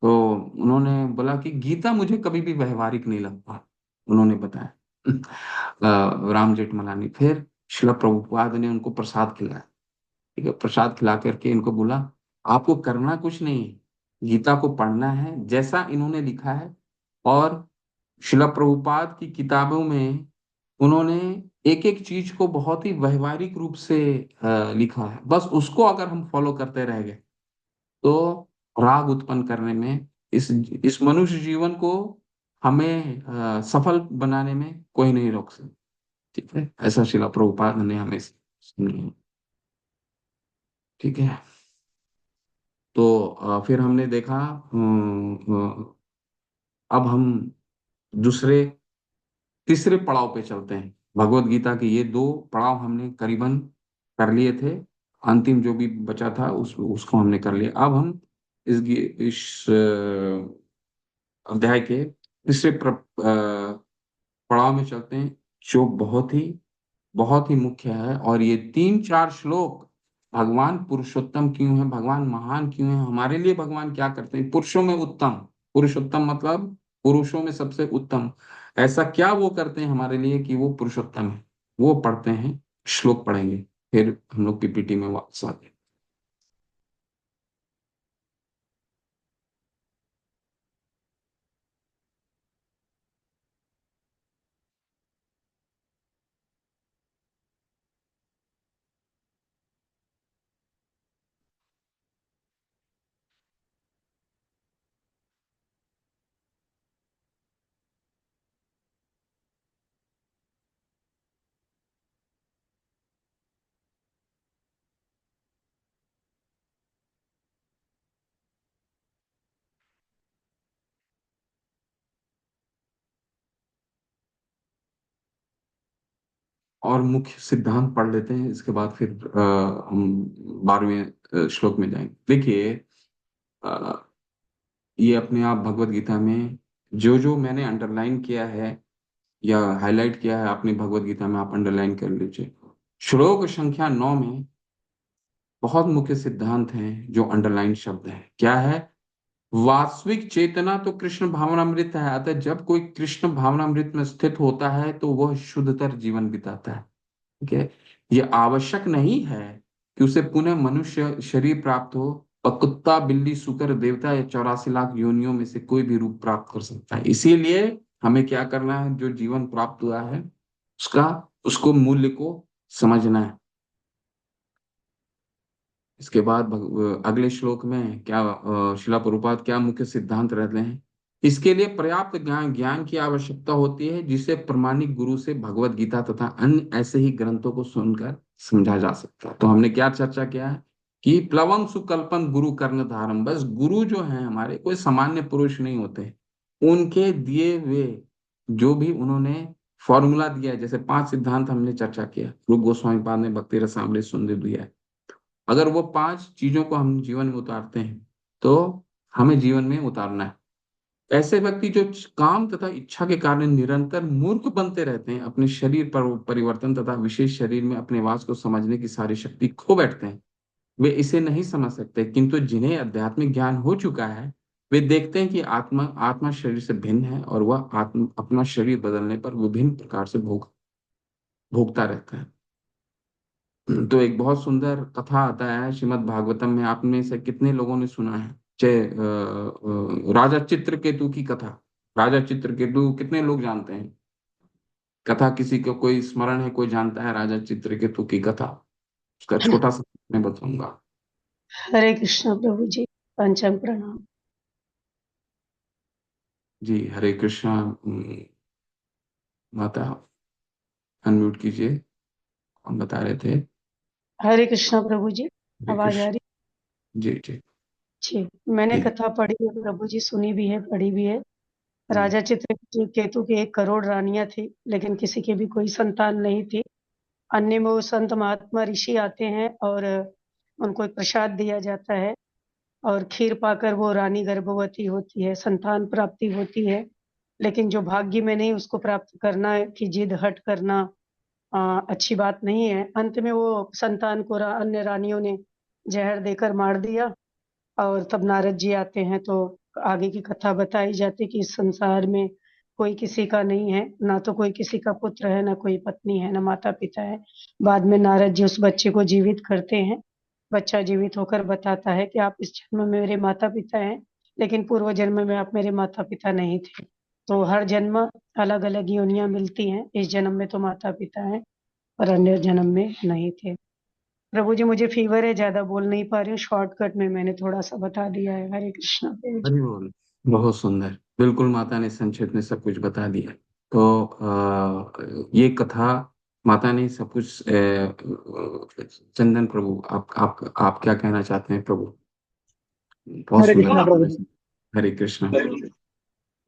तो उन्होंने बोला कि गीता मुझे कभी भी व्यवहारिक नहीं लगता, उन्होंने बताया। राम जेठमलानी। फिर शिला प्रभुपाद ने उनको प्रसाद खिलाया। ठीक है, प्रसाद खिला करके इनको बोला आपको करना कुछ नहीं है, गीता को पढ़ना है जैसा इन्होंने लिखा है। और शिला प्रभुपाद की किताबों में उन्होंने एक एक चीज को बहुत ही व्यवहारिक रूप से लिखा है। बस उसको अगर हम फॉलो करते रह गए तो राग उत्पन्न करने में, इस मनुष्य जीवन को हमें सफल बनाने में कोई नहीं रोक सकता। ठीक है, ऐसा शिला प्रभुपाद ने हमें समझाया। ठीक है। तो फिर हमने देखा, अब हम दूसरे तीसरे पड़ाव पे चलते हैं। भगवत गीता के ये दो पड़ाव हमने करीबन कर लिए थे। अंतिम जो भी बचा था उसको हमने कर लिया। अब हम इस अध्याय के तीसरे पड़ाव में चलते हैं, जो बहुत ही मुख्य है। और ये 3-4 श्लोक भगवान पुरुषोत्तम क्यों है, भगवान महान क्यों है, हमारे लिए भगवान क्या करते हैं, पुरुषों में उत्तम, पुरुषोत्तम मतलब पुरुषों में सबसे उत्तम, ऐसा क्या वो करते हैं हमारे लिए कि वो पुरुषोत्तम है, वो पढ़ते हैं। श्लोक पढ़ेंगे, फिर हम लोग पीपीटी में वापस आते हैं। और मुख्य सिद्धांत पढ़ लेते हैं, इसके बाद फिर हम 12वें श्लोक में जाएंगे। देखिए, अ, ये अपने आप भगवत गीता में जो जो मैंने अंडरलाइन किया है या हाईलाइट किया है, अपनी भगवत गीता में आप अंडरलाइन कर लीजिए। श्लोक संख्या 9 में बहुत मुख्य सिद्धांत हैं जो अंडरलाइन शब्द है। क्या है? वास्तविक चेतना तो कृष्ण भावनामृत है, अतः जब कोई कृष्ण भावनामृत में स्थित होता है तो वह शुद्धतर जीवन बिताता है। ठीक है। ये आवश्यक नहीं है कि उसे पुनः मनुष्य शरीर प्राप्त हो, और कुत्ता बिल्ली सूकर देवता या 84 लाख योनियों में से कोई भी रूप प्राप्त कर सकता है। इसीलिए हमें क्या करना है, जो जीवन प्राप्त हुआ है उसका उसको मूल्य को समझना है। इसके बाद अगले श्लोक में क्या शिला प्रभुपाद क्या मुख्य सिद्धांत रहते हैं। इसके लिए पर्याप्त ज्ञान ज्ञान की आवश्यकता होती है, जिसे प्रमाणिक गुरु से भगवत गीता तथा अन्य ऐसे ही ग्रंथों को सुनकर समझा जा सकता है। तो हमने क्या चर्चा किया है कि प्लवम सुकल्पम गुरु कर्ण धारम, बस गुरु जो है हमारे कोई सामान्य पुरुष नहीं होते। उनके दिए हुए जो भी उन्होंने फॉर्मूला दिया है, जैसे 5 सिद्धांत हमने चर्चा किया, रूप गोस्वामी पाद ने भक्ति रसामृत सुंदर दिया है। अगर वो 5 चीजों को हम जीवन में उतारते हैं तो हमें जीवन में उतारना है। ऐसे व्यक्ति जो काम तथा इच्छा के कारण निरंतर मूर्ख बनते रहते हैं, अपने शरीर पर परिवर्तन तथा विशेष शरीर में अपने वास को समझने की सारी शक्ति खो बैठते हैं, वे इसे नहीं समझ सकते। किंतु जिन्हें आध्यात्मिक ज्ञान हो चुका है, वे देखते हैं कि आत्मा आत्मा शरीर से भिन्न है, और वह आत्मा अपना शरीर बदलने पर विभिन्न प्रकार से भोगता रहता है। तो एक बहुत सुंदर कथा आता है श्रीमद् भागवतम में, आप में से कितने लोगों ने सुना है? चाहे राजा चित्रकेतु की कथा। राजा चित्रकेतु कितने लोग जानते हैं? कथा किसी को कोई स्मरण है, कोई जानता है राजा चित्रकेतु की कथा? उसका छोटा सा मैं बताऊंगा। हरे कृष्णा प्रभु जी, पंचम प्रणाम। जी, हरे कृष्णा। माता अनम्यूट कीजिए, हम बता रहे थे। हरे कृष्णा प्रभु जी, हरे आवाज आ रही? कृष्ण। जी जी जी, मैंने जी। कथा पढ़ी है प्रभु जी, सुनी भी है, पढ़ी भी है। हम्म, राजा चित्रकेतु की 1 करोड़ रानियां थी, लेकिन किसी के भी कोई संतान नहीं थी। अन्य में वो संत महात्मा ऋषि आते हैं और उनको एक प्रसाद दिया जाता है, और खीर पाकर वो रानी गर्भवती होती है, संतान प्राप्ति होती है। लेकिन जो भाग्य में नहीं, उसको प्राप्त करना की जिद हट करना अच्छी बात नहीं है। अंत में वो संतान को अन्य रानियों ने जहर देकर मार दिया, और तब नारद जी आते हैं तो आगे की कथा बताई जाती कि इस संसार में कोई किसी का नहीं है, ना तो कोई किसी का पुत्र है, ना कोई पत्नी है, ना माता पिता है। बाद में नारद जी उस बच्चे को जीवित करते हैं। बच्चा जीवित होकर बताता है कि आप इस जन्म में मेरे माता पिता हैं, लेकिन पूर्व जन्म में आप मेरे माता पिता नहीं थे। तो हर जन्म अलग अलग योनियां मिलती हैं, इस जन्म में तो माता पिता हैं और अन्य जन्म में नहीं थे। प्रभु जी, मुझे फीवर है, ज्यादा बोल नहीं पा रही हूँ, शॉर्टकट में मैंने थोड़ा सा बता दिया है। हरे कृष्णा प्रभु जी। हरि बोल। बहुत सुंदर। बिल्कुल माता ने संक्षेप में सब कुछ बता दिया। तो ये कथा माता ने सब कुछ चंदन प्रभु, आप क्या कहना चाहते हैं प्रभु? बहुत हरे सुंदर कृष्णा माता प्रभु ने। जी। हरे कृष्णा।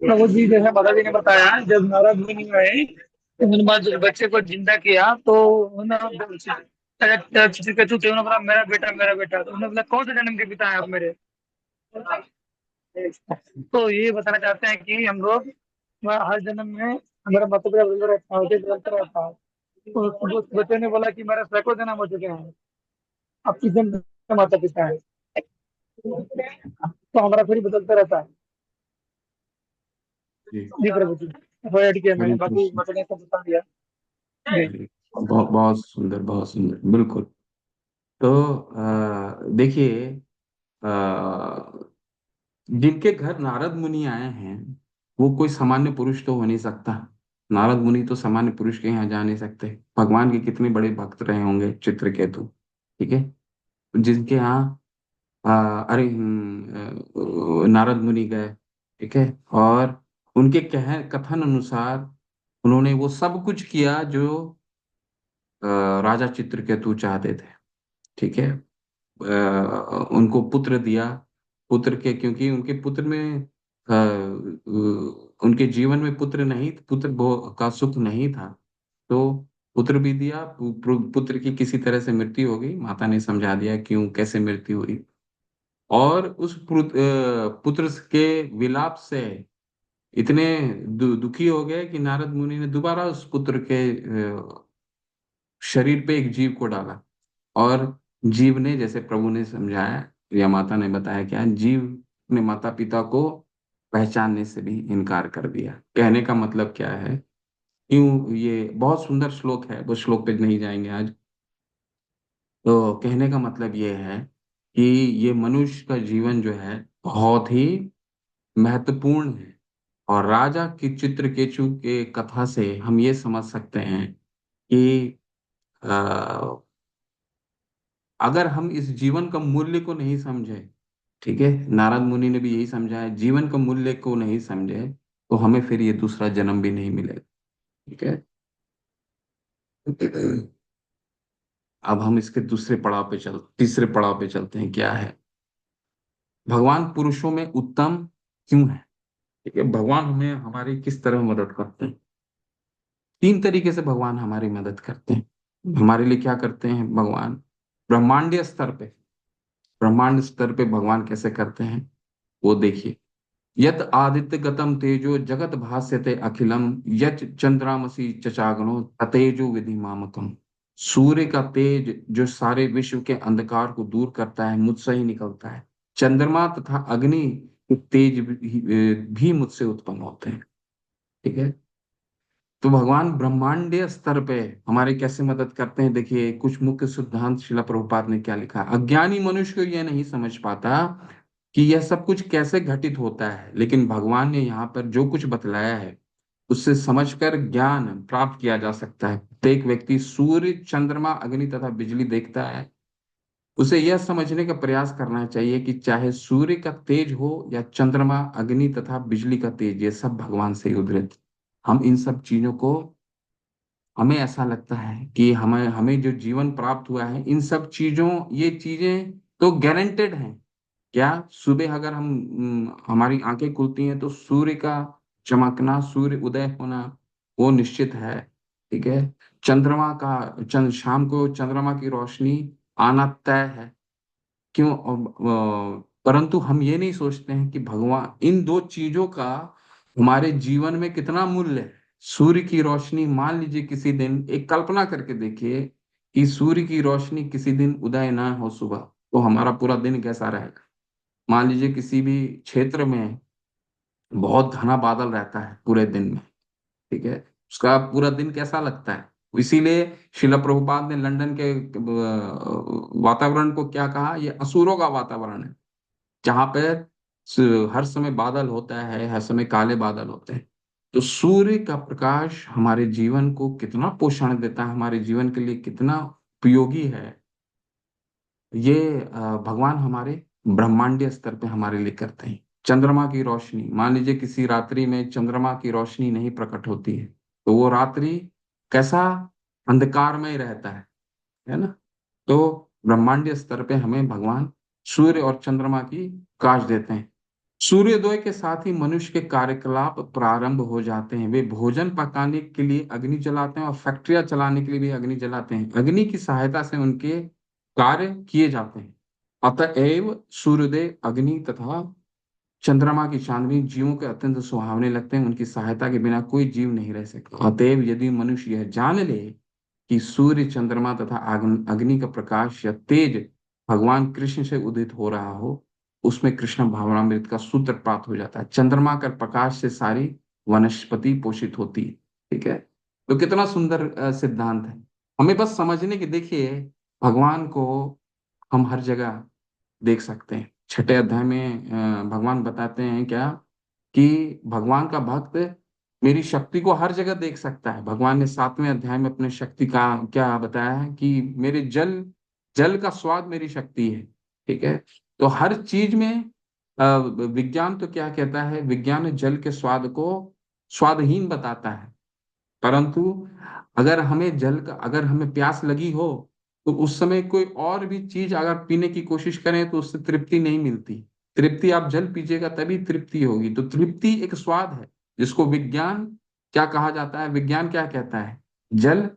प्रभु जी, जैसे माता जी ने बताया, जब नारद मुनि आए तो उन्होंने बच्चे को जिंदा किया, तो उन्होंने चित्रकेतु थे, उन्होंने बोला मेरा बेटा मेरा बेटा। तो उन्होंने बोला कौन से जन्म के पिता है आप मेरे? तो ये बताना चाहते हैं कि हम लोग हर जन्म में हमारा माता पिता बदलता रहता है, उसे बदलता रहता है। तो उस बच्चे ने बोला कि मेरा सैकड़ों जन्म हो चुके हैं, अब किस जन्म का माता पिता है? तो हमारा फिर बदलता रहता है। जी। जी प्रभु जी, वो ऐड किया मैंने, हरे बाकी कृष्ण। माता ने सब बता दिया। जी। बहुत बहुत सुंदर, बहुत सुंदर, बिल्कुल। तो देखिए, जिनके घर नारद मुनि आए हैं वो कोई सामान्य पुरुष तो हो नहीं सकता। नारद मुनि तो सामान्य पुरुष के यहाँ जा नहीं सकते। भगवान के कितने बड़े भक्त रहे होंगे चित्रकेतु। ठीक है। जिनके यहाँ नारद मुनि गए। ठीक है। और उनके कथन अनुसार उन्होंने वो सब कुछ किया जो राजा चित्रकेतु चाहते थे। ठीक है। उनको पुत्र दिया। पुत्र के, क्योंकि उनके पुत्र में उनके जीवन में पुत्र नहीं, का सुख नहीं था। तो पुत्र भी दिया। पुत्र की किसी तरह से मृत्यु हो गई, माता ने समझा दिया क्यों कैसे मृत्यु हुई। और उस पुत्र के विलाप से इतने दुखी हो गए कि नारद मुनि ने दोबारा उस पुत्र के शरीर पे एक जीव को डाला। और जीव ने, जैसे प्रभु ने समझाया या माता ने बताया, क्या जीव ने माता पिता को पहचानने से भी इनकार कर दिया। कहने का मतलब क्या है? क्यों, ये बहुत सुंदर श्लोक है, वो श्लोक पे नहीं जाएंगे आज। तो कहने का मतलब ये है कि ये मनुष्य का जीवन जो है बहुत ही महत्वपूर्ण है। और राजा की चित्रकेतु के कथा से हम ये समझ सकते हैं कि अगर हम इस जीवन का मूल्य को नहीं समझे, ठीक है, नारद मुनि ने भी यही समझा है, जीवन का मूल्य को नहीं समझे तो हमें फिर ये दूसरा जन्म भी नहीं मिलेगा। ठीक है। अब हम इसके तीसरे पड़ाव पे चलते हैं, क्या है? भगवान पुरुषों में उत्तम क्यों है? ठीक है। भगवान हमें हमारी किस तरह मदद करते हैं? तीन तरीके से भगवान हमारी मदद करते हैं। हमारे लिए क्या करते हैं भगवान? ब्रह्मांडीय स्तर पे, ब्रह्मांड स्तर पे भगवान कैसे करते हैं वो देखिए। यत आदित्य गतम तेजो जगत भास्यते अखिलम, यच चंद्रामसी चचाग्नो ततेजो विधि मामकम। सूर्य का तेज जो सारे विश्व के अंधकार को दूर करता है मुझसे ही निकलता है। चंद्रमा तथा अग्नि के तेज भी मुझसे उत्पन्न होते हैं। ठीक है। तो भगवान ब्रह्मांडीय स्तर पे हमारे कैसे मदद करते हैं, देखिए कुछ मुख्य सिद्धांत शिला प्रभुपाद ने क्या लिखा है। अज्ञानी मनुष्य को यह नहीं समझ पाता कि यह सब कुछ कैसे घटित होता है, लेकिन भगवान ने यहाँ पर जो कुछ बतलाया है उससे समझकर ज्ञान प्राप्त किया जा सकता है। प्रत्येक व्यक्ति सूर्य, चंद्रमा, अग्नि तथा बिजली देखता है, उसे यह समझने का प्रयास करना चाहिए कि चाहे सूर्य का तेज हो या चंद्रमा, अग्नि तथा बिजली का तेज, ये सब भगवान से ही उद्रेक। हम इन सब चीजों को, हमें ऐसा लगता है कि हमें हमें जो जीवन प्राप्त हुआ है, इन सब चीजों, ये चीजें तो गारंटेड हैं। क्या सुबह अगर हमारी आंखें खुलती हैं तो सूर्य का चमकना, सूर्य उदय होना वो निश्चित है। ठीक है। चंद्रमा का शाम को चंद्रमा की रोशनी आना तय है। क्यों? परंतु हम ये नहीं सोचते हैं कि भगवान इन दो चीजों का हमारे जीवन में कितना मूल्य है। सूर्य की रोशनी, मान लीजिए किसी दिन, एक कल्पना करके देखिए कि सूर्य की रोशनी किसी दिन उदय ना हो सुबह, तो हमारा पूरा दिन कैसा रहेगा? मान लीजिए किसी भी क्षेत्र में बहुत घना बादल रहता है पूरे दिन में, ठीक है, उसका पूरा दिन कैसा लगता है। इसीलिए शिला प्रभुपाद ने लंदन के वातावरण को क्या कहा, ये असुरों का वातावरण है, जहाँ पे हर समय बादल होता है, हर समय काले बादल होते हैं। तो सूर्य का प्रकाश हमारे जीवन को कितना पोषण देता है, हमारे जीवन के लिए कितना उपयोगी है, ये भगवान हमारे ब्रह्मांडीय स्तर पे हमारे लिए करते हैं। चंद्रमा की रोशनी, मान लीजिए किसी रात्रि में चंद्रमा की रोशनी नहीं प्रकट होती है, तो वो रात्रि कैसा अंधकारमय रहता है ना। तो ब्रह्मांडीय स्तर पे हमें भगवान सूर्य और चंद्रमा की प्रकाश देते हैं। सूर्योदय के साथ ही मनुष्य के कार्यकलाप प्रारंभ हो जाते हैं। वे भोजन पकाने के लिए अग्नि जलाते हैं और फैक्ट्रियां चलाने के लिए भी अग्नि जलाते हैं। अग्नि की सहायता से उनके कार्य किए जाते हैं। अतएव सूर्योदय, अग्नि तथा चंद्रमा की चांदनी जीवों के अत्यंत सुहावने लगते हैं। उनकी सहायता के बिना कोई जीव नहीं रह सकता। अतएव यदि मनुष्य यह जान ले कि सूर्य, चंद्रमा तथा अग्नि का प्रकाश या तेज भगवान कृष्ण से उदित हो रहा हो, उसमें कृष्ण भावनामृत का सूत्र प्राप्त हो जाता है। चंद्रमा का प्रकाश से सारी वनस्पति पोषित होती है, ठीक है। तो कितना सुंदर सिद्धांत है। हमें बस समझने की, देखिए भगवान को हम हर जगह देख सकते हैं। छठे अध्याय में भगवान बताते हैं क्या, कि भगवान का भक्त मेरी शक्ति को हर जगह देख सकता है। भगवान ने सातवें अध्याय में अपने शक्ति का क्या बताया है, कि मेरे जल जल का स्वाद मेरी शक्ति है, ठीक है। तो हर चीज में विज्ञान तो क्या कहता है, विज्ञान जल के स्वाद को स्वादहीन बताता है। परंतु अगर हमें प्यास लगी हो, तो उस समय कोई और भी चीज अगर पीने की कोशिश करें तो उससे तृप्ति नहीं मिलती। तृप्ति आप जल पीजिएगा तभी तृप्ति होगी। तो तृप्ति एक स्वाद है, जिसको विज्ञान क्या कहा जाता है, विज्ञान क्या कहता है, जल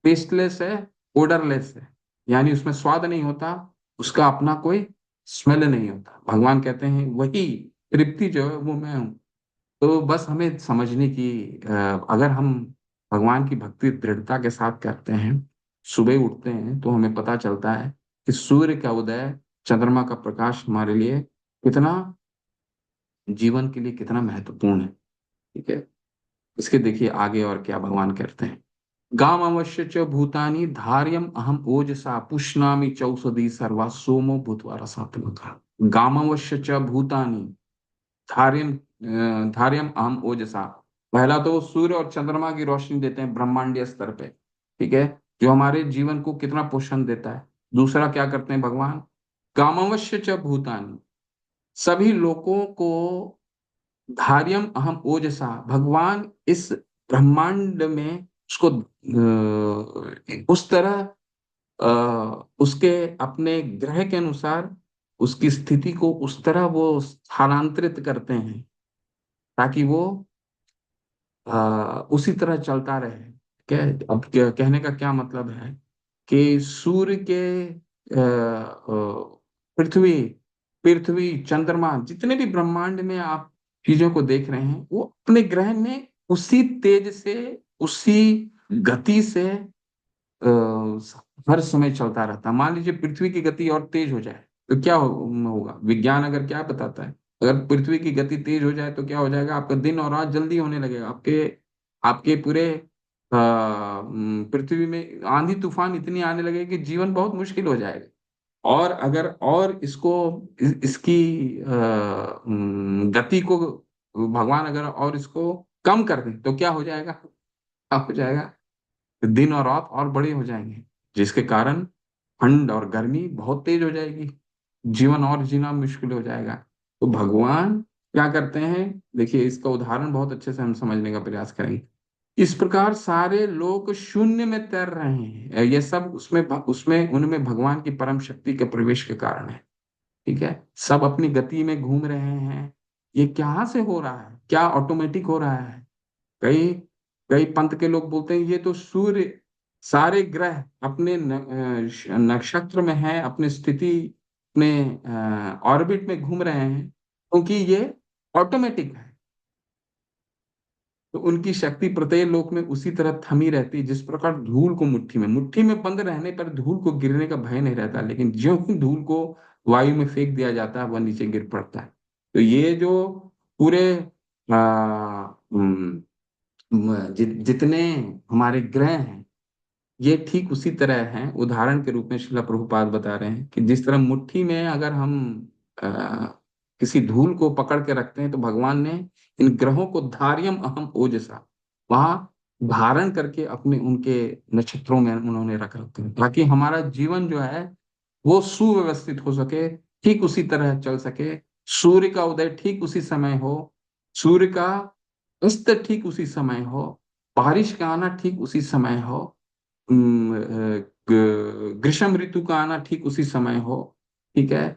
टेस्टलेस है, ओडरलेस है, यानी उसमें स्वाद नहीं होता, उसका अपना कोई स्मेल नहीं होता। भगवान कहते हैं वही तृप्ति जो है वो मैं हूँ। तो बस हमें समझने की, अगर हम भगवान की भक्ति दृढ़ता के साथ करते हैं, सुबह उठते हैं, तो हमें पता चलता है कि सूर्य का उदय, चंद्रमा का प्रकाश हमारे लिए कितना, जीवन के लिए कितना महत्वपूर्ण है, ठीक है। इसके देखिए आगे और क्या भगवान करते हैं। गाम अवश्य च भूतानि धार्यम अहम ओजसा पुष्णामि चौषधि सर्वा सोमो भूत्वा रसात्मक। गाम अवश्य च भूतानि धार्यम धार्यम अहम ओजसा। पहला तो वो सूर्य और चंद्रमा की रोशनी देते हैं ब्रह्मांडीय स्तर पे, ठीक है, जो हमारे जीवन को कितना पोषण देता है। दूसरा क्या करते हैं भगवान, कामवश्य च भूतानि, सभी लोगों को धार्यम अहम ओजसा, भगवान इस ब्रह्मांड में उसको उस तरह उसके अपने ग्रह के अनुसार उसकी स्थिति को उस तरह वो स्थानांतरित करते हैं, ताकि वो उसी तरह चलता रहे। क्या अब कहने का क्या मतलब है, कि सूर्य के पृथ्वी पृथ्वी चंद्रमा, जितने भी ब्रह्मांड में आप चीजों को देख रहे हैं, वो अपने ग्रह में उसी तेज से, उसी गति से हर समय चलता रहता है। मान लीजिए पृथ्वी की गति और तेज हो जाए तो क्या होगा, विज्ञान अगर क्या बताता है, अगर पृथ्वी की गति तेज हो जाए तो क्या हो जाएगा, आपका दिन और रात जल्दी होने लगेगा। आपके आपके पूरे पृथ्वी में आंधी तूफान इतनी आने लगेगी कि जीवन बहुत मुश्किल हो जाएगा। और अगर और इसको इसकी गति को भगवान अगर और इसको कम कर दे तो क्या हो जाएगा, क्या हो जाएगा, दिन और रात और बड़े हो जाएंगे, जिसके कारण ठंड और गर्मी बहुत तेज हो जाएगी, जीवन और जीना मुश्किल हो जाएगा। तो भगवान क्या करते हैं, देखिए इसका उदाहरण बहुत अच्छे से हम समझने का प्रयास करेंगे। इस प्रकार सारे लोग शून्य में तैर रहे हैं, ये सब उसमें उसमें उनमें भगवान की परम शक्ति के प्रवेश के कारण है, ठीक है। सब अपनी गति में घूम रहे हैं। ये कहाँ से हो रहा है, क्या ऑटोमेटिक हो रहा है। कई कई पंथ के लोग बोलते हैं ये तो सूर्य, सारे ग्रह अपने नक्षत्र में है, अपने स्थिति, अपने ऑर्बिट में घूम रहे हैं, क्योंकि ये ऑटोमेटिक है। तो उनकी शक्ति प्रत्येक लोक में उसी तरह थमी रहती है, जिस प्रकार धूल को मुट्ठी में बंद रहने पर धूल को गिरने का भय नहीं रहता, लेकिन ज्यों ही धूल को वायु में फेंक दिया जाता है वह नीचे गिर पड़ता है। तो ये जो पूरे जितने हमारे ग्रह हैं ये ठीक उसी तरह हैं। उदाहरण के रूप में श्रील प्रभुपाद बता रहे हैं कि जिस तरह मुट्ठी में अगर हम किसी धूल को पकड़ के रखते हैं तो भगवान ने इन ग्रहों को धार्यम अहम ओजसा वहां धारण करके अपने उनके नक्षत्रों में उन्होंने रख रखे हैं, ताकि हमारा जीवन जो है वो सुव्यवस्थित हो सके, ठीक उसी तरह चल सके। सूर्य का उदय ठीक उसी समय हो, सूर्य का अस्त ठीक उसी समय हो, बारिश का आना ठीक उसी समय हो, ग्रीष्म ऋतु का आना ठीक उसी समय हो। ठीक है।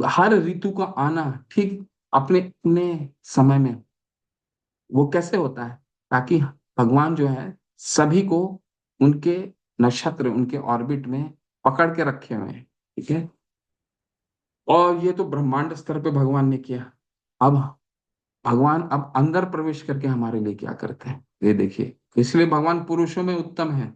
हर ऋतु का आना ठीक अपने अपने समय में। वो कैसे होता है? ताकि भगवान जो है सभी को उनके नक्षत्र उनके ऑर्बिट में पकड़ के रखे हुए हैं। ठीक है। और ये तो ब्रह्मांड स्तर पे भगवान ने किया। अब भगवान अब अंदर प्रवेश करके हमारे लिए क्या करते हैं ये देखिए। इसलिए भगवान पुरुषों में उत्तम है।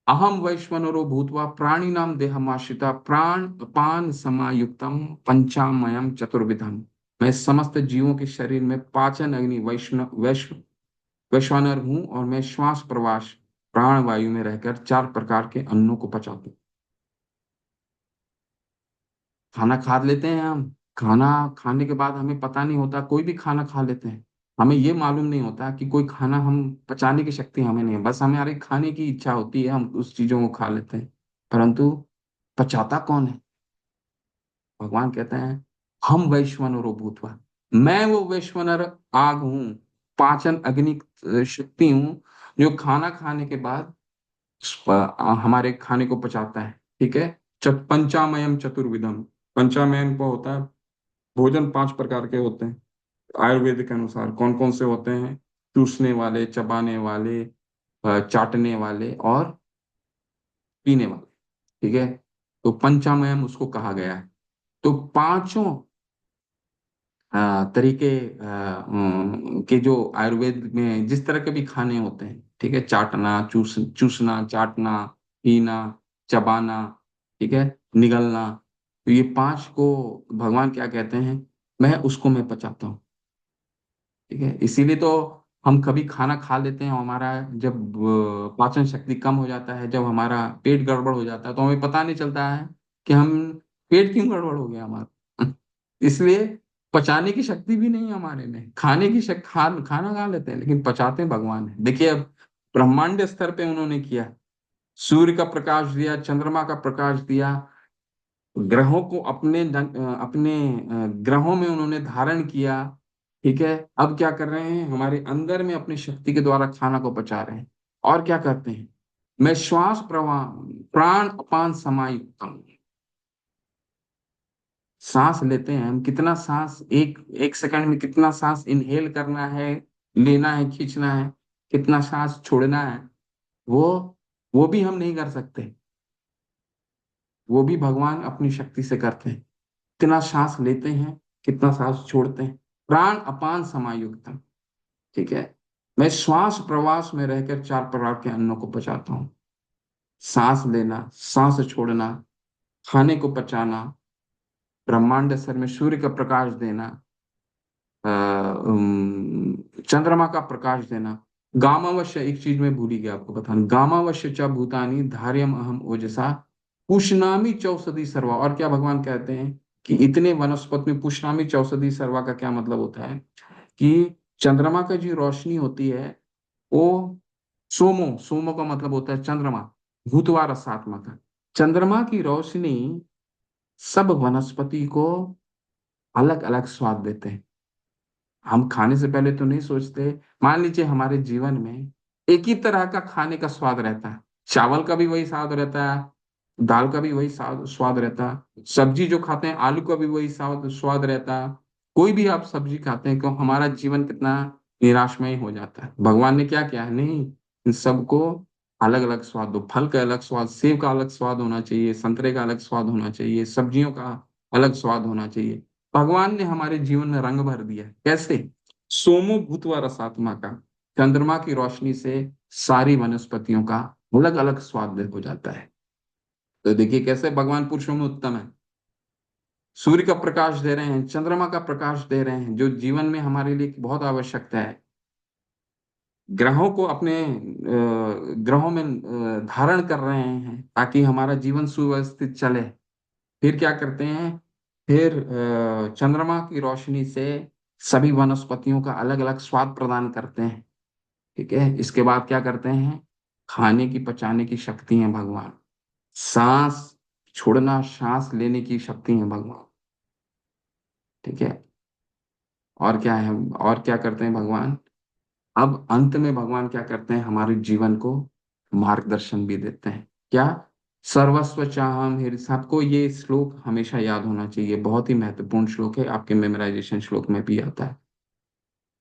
अहम वैश्वनरो भूत्वा प्राणी नाम देहमाश्रिता प्राण अपान समायुक्तम पंचामयम चतुर्विधम। मैं समस्त जीवों के शरीर में पाचन अग्नि वैश्वानर हूं और मैं श्वास प्रवास प्राण वायु में रहकर 4 प्रकार के अन्नों को पचाता हूं। खाना खा लेते हैं हम। खाना खाने के बाद हमें पता नहीं होता, कोई भी खाना खा लेते हैं, हमें ये मालूम नहीं होता कि कोई खाना हम पचाने की शक्ति हमें नहीं है, बस हमारे खाने की इच्छा होती है, हम उस चीजों को खा लेते हैं। परंतु पचाता कौन है? भगवान कहते हैं हम वैश्वानरो भूतवा, मैं वो वैश्वानर आग हूं, पाचन अग्नि शक्ति हूं, जो खाना खाने के बाद हमारे खाने को पचाता है। ठीक है। पंचामयम चतुर्विधम। पंचामयम को होता है भोजन 5 प्रकार के होते हैं आयुर्वेद के अनुसार। कौन कौन से होते हैं? चूसने वाले, चबाने वाले, चाटने वाले और पीने वाले। ठीक है। तो पंचामयम उसको कहा गया है। तो पांचों तरीके के जो आयुर्वेद में जिस तरह के भी खाने होते हैं, ठीक है, चाटना, चूसना, चाटना, पीना, चबाना, ठीक है, निगलना, तो ये 5 को भगवान क्या कहते हैं? मैं पचाता हूँ। ठीक है। इसीलिए तो हम कभी खाना खा लेते हैं, हमारा जब पाचन शक्ति कम हो जाता है, जब हमारा पेट गड़बड़ हो जाता है, तो हमें पता नहीं चलता है कि हम पेट क्यों गड़बड़ हो गया हमारा। इसलिए पचाने की शक्ति भी नहीं है हमारे में। खाने की शक्ति खाना खा लेते हैं लेकिन पचाते भगवान है। देखिए अब ब्रह्मांड स्तर पे उन्होंने किया। सूर्य का प्रकाश दिया, चंद्रमा का प्रकाश दिया, ग्रहों को अपने ग्रहों में उन्होंने धारण किया। ठीक है। अब क्या कर रहे हैं? हमारे अंदर में अपनी शक्ति के द्वारा खाना को पचा रहे हैं। और क्या करते हैं? मैं श्वास प्रवाह प्राण अपान समायुक्तम। सांस लेते हैं हम, कितना सांस एक एक सेकंड में कितना सांस इनहेल करना है, लेना है, खींचना है, कितना सांस छोड़ना है, वो वो भी हम नहीं कर सकते। वो भी भगवान अपनी शक्ति से करते हैं। कितना सांस लेते हैं, कितना सांस छोड़ते हैं। प्राण अपान समायुक्तम। ठीक है। मैं श्वास प्रवास में रहकर 4 प्रकार के अन्नों को पचाता हूँ। सांस लेना, सांस छोड़ना, खाने को पचाना, ब्रह्मांड स्तर में सूर्य का प्रकाश देना, चंद्रमा का प्रकाश देना। गामावश्य एक चीज में भूल ही गया आपको बताना, गामावश्य च भूतानि धार्यम अहम ओजसा पुष्णामि चौषधि सर्वा। और क्या भगवान कहते हैं कि इतने वनस्पति में पुष्णामि चौषधि सर्वा का क्या मतलब होता है? कि चंद्रमा का जो रोशनी होती है वो सोमो, सोमो का मतलब होता है चंद्रमा, भूतवा रसात्मक। चंद्रमा की रोशनी सब वनस्पति को अलग अलग स्वाद देते हैं। हम खाने से पहले तो नहीं सोचते। मान लीजिए हमारे जीवन में एक ही तरह का खाने का स्वाद रहता है, चावल का भी वही स्वाद रहता है, दाल का भी वही स्वाद रहता है, सब्जी जो खाते हैं आलू का भी वही स्वाद स्वाद रहता है। कोई भी आप सब्जी खाते हैं क्यों, हमारा जीवन कितना निराशमय हो जाता है। भगवान ने क्या किया है? नहीं, इन सबको अलग अलग स्वाद दो। फल का अलग स्वाद, सेब का अलग स्वाद होना चाहिए, संतरे का अलग स्वाद होना चाहिए, सब्जियों का अलग स्वाद होना चाहिए। भगवान ने हमारे जीवन में रंग भर दिया। कैसे? सोमो भूतवा रसात्मा का, चंद्रमा की रोशनी से सारी वनस्पतियों का अलग अलग स्वाद हो जाता है। तो देखिए कैसे भगवान पुरुषों में उत्तम है। सूर्य का प्रकाश दे रहे हैं, चंद्रमा का प्रकाश दे रहे हैं, जो जीवन में हमारे लिए बहुत आवश्यकता है। ग्रहों को अपने ग्रहों में धारण कर रहे हैं ताकि हमारा जीवन सुव्यवस्थित चले। फिर क्या करते हैं, फिर चंद्रमा की रोशनी से सभी वनस्पतियों का अलग अलग स्वाद प्रदान करते हैं। ठीक है, इसके बाद क्या करते हैं, खाने की पचाने की शक्ति है भगवान, सांस छोड़ना सांस लेने की शक्ति है भगवान। ठीक है, और क्या है, और क्या करते हैं भगवान, अब अंत में भगवान क्या करते हैं, हमारे जीवन को मार्गदर्शन भी देते हैं। क्या, सर्वस्व चाहम हृदय, सबको ये श्लोक हमेशा याद होना चाहिए, बहुत ही महत्वपूर्ण श्लोक है, आपके मेमोराइजेशन श्लोक में भी आता है।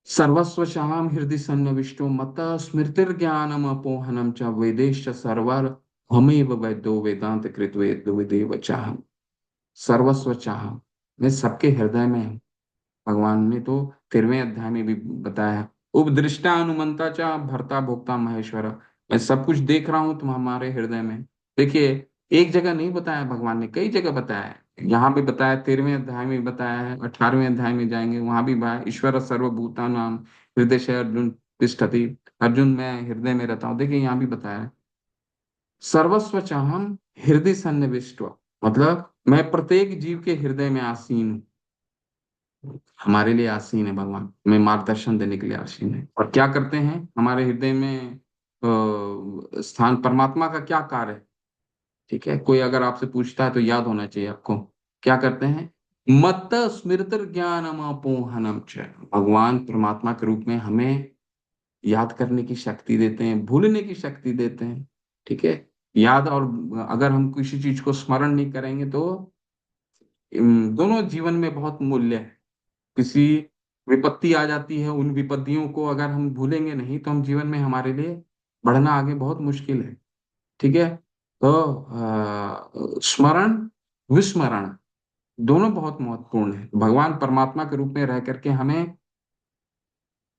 सर्वस्व चाहम हृदय सन्निविष्टो मत स्मृतिर्ज्ञानम अपोहनम च वेदेश सर्वर हमेव वैद्यो वेदांत कृत वेदेव चाहम। सर्वस्व चाहम, मैं सबके हृदय में हूँ। भगवान ने तो 13वें अध्याय में भी बताया है, उपदृष्टा अनुमंता चा भर्ता भोक्ता महेश्वर, मैं सब कुछ देख रहा हूं तुम हमारे हृदय में। देखिए, एक जगह नहीं बताया भगवान ने, कई जगह बताया है। यहाँ भी बताया, 13वें अध्याय में भी बताया है, 18वें अध्याय में जाएंगे वहां भी बताया, ईश्वर सर्वभूता नाम हृदय से अर्जुन तिष्ठति, अर्जुन मैं हृदय में रहता हूँ। देखिए यहाँ भी बताया है, सर्वस्व चाहम हृदय सन्निविष्ट, मतलब मैं प्रत्येक जीव के हृदय में आसीन हूँ। हमारे लिए आसीन है भगवान, हमें मार्गदर्शन देने के लिए आसीन है। और क्या करते हैं हमारे हृदय में स्थान, परमात्मा का क्या कार्य है। ठीक है, कोई अगर आपसे पूछता है तो याद होना चाहिए आपको, क्या करते हैं, मत स्मृति ज्ञानम अपोहनम च, भगवान परमात्मा के रूप में हमें याद करने की शक्ति देते हैं, भूलने की शक्ति देते हैं। ठीक है, याद, और अगर हम किसी चीज को स्मरण नहीं करेंगे तो दोनों जीवन में बहुत मूल्य है। किसी विपत्ति आ जाती है, उन विपत्तियों को अगर हम भूलेंगे नहीं तो हम जीवन में, हमारे लिए बढ़ना आगे बहुत मुश्किल है। ठीक है, तो स्मरण विस्मरण दोनों बहुत महत्वपूर्ण है। भगवान परमात्मा के रूप में रह करके हमें,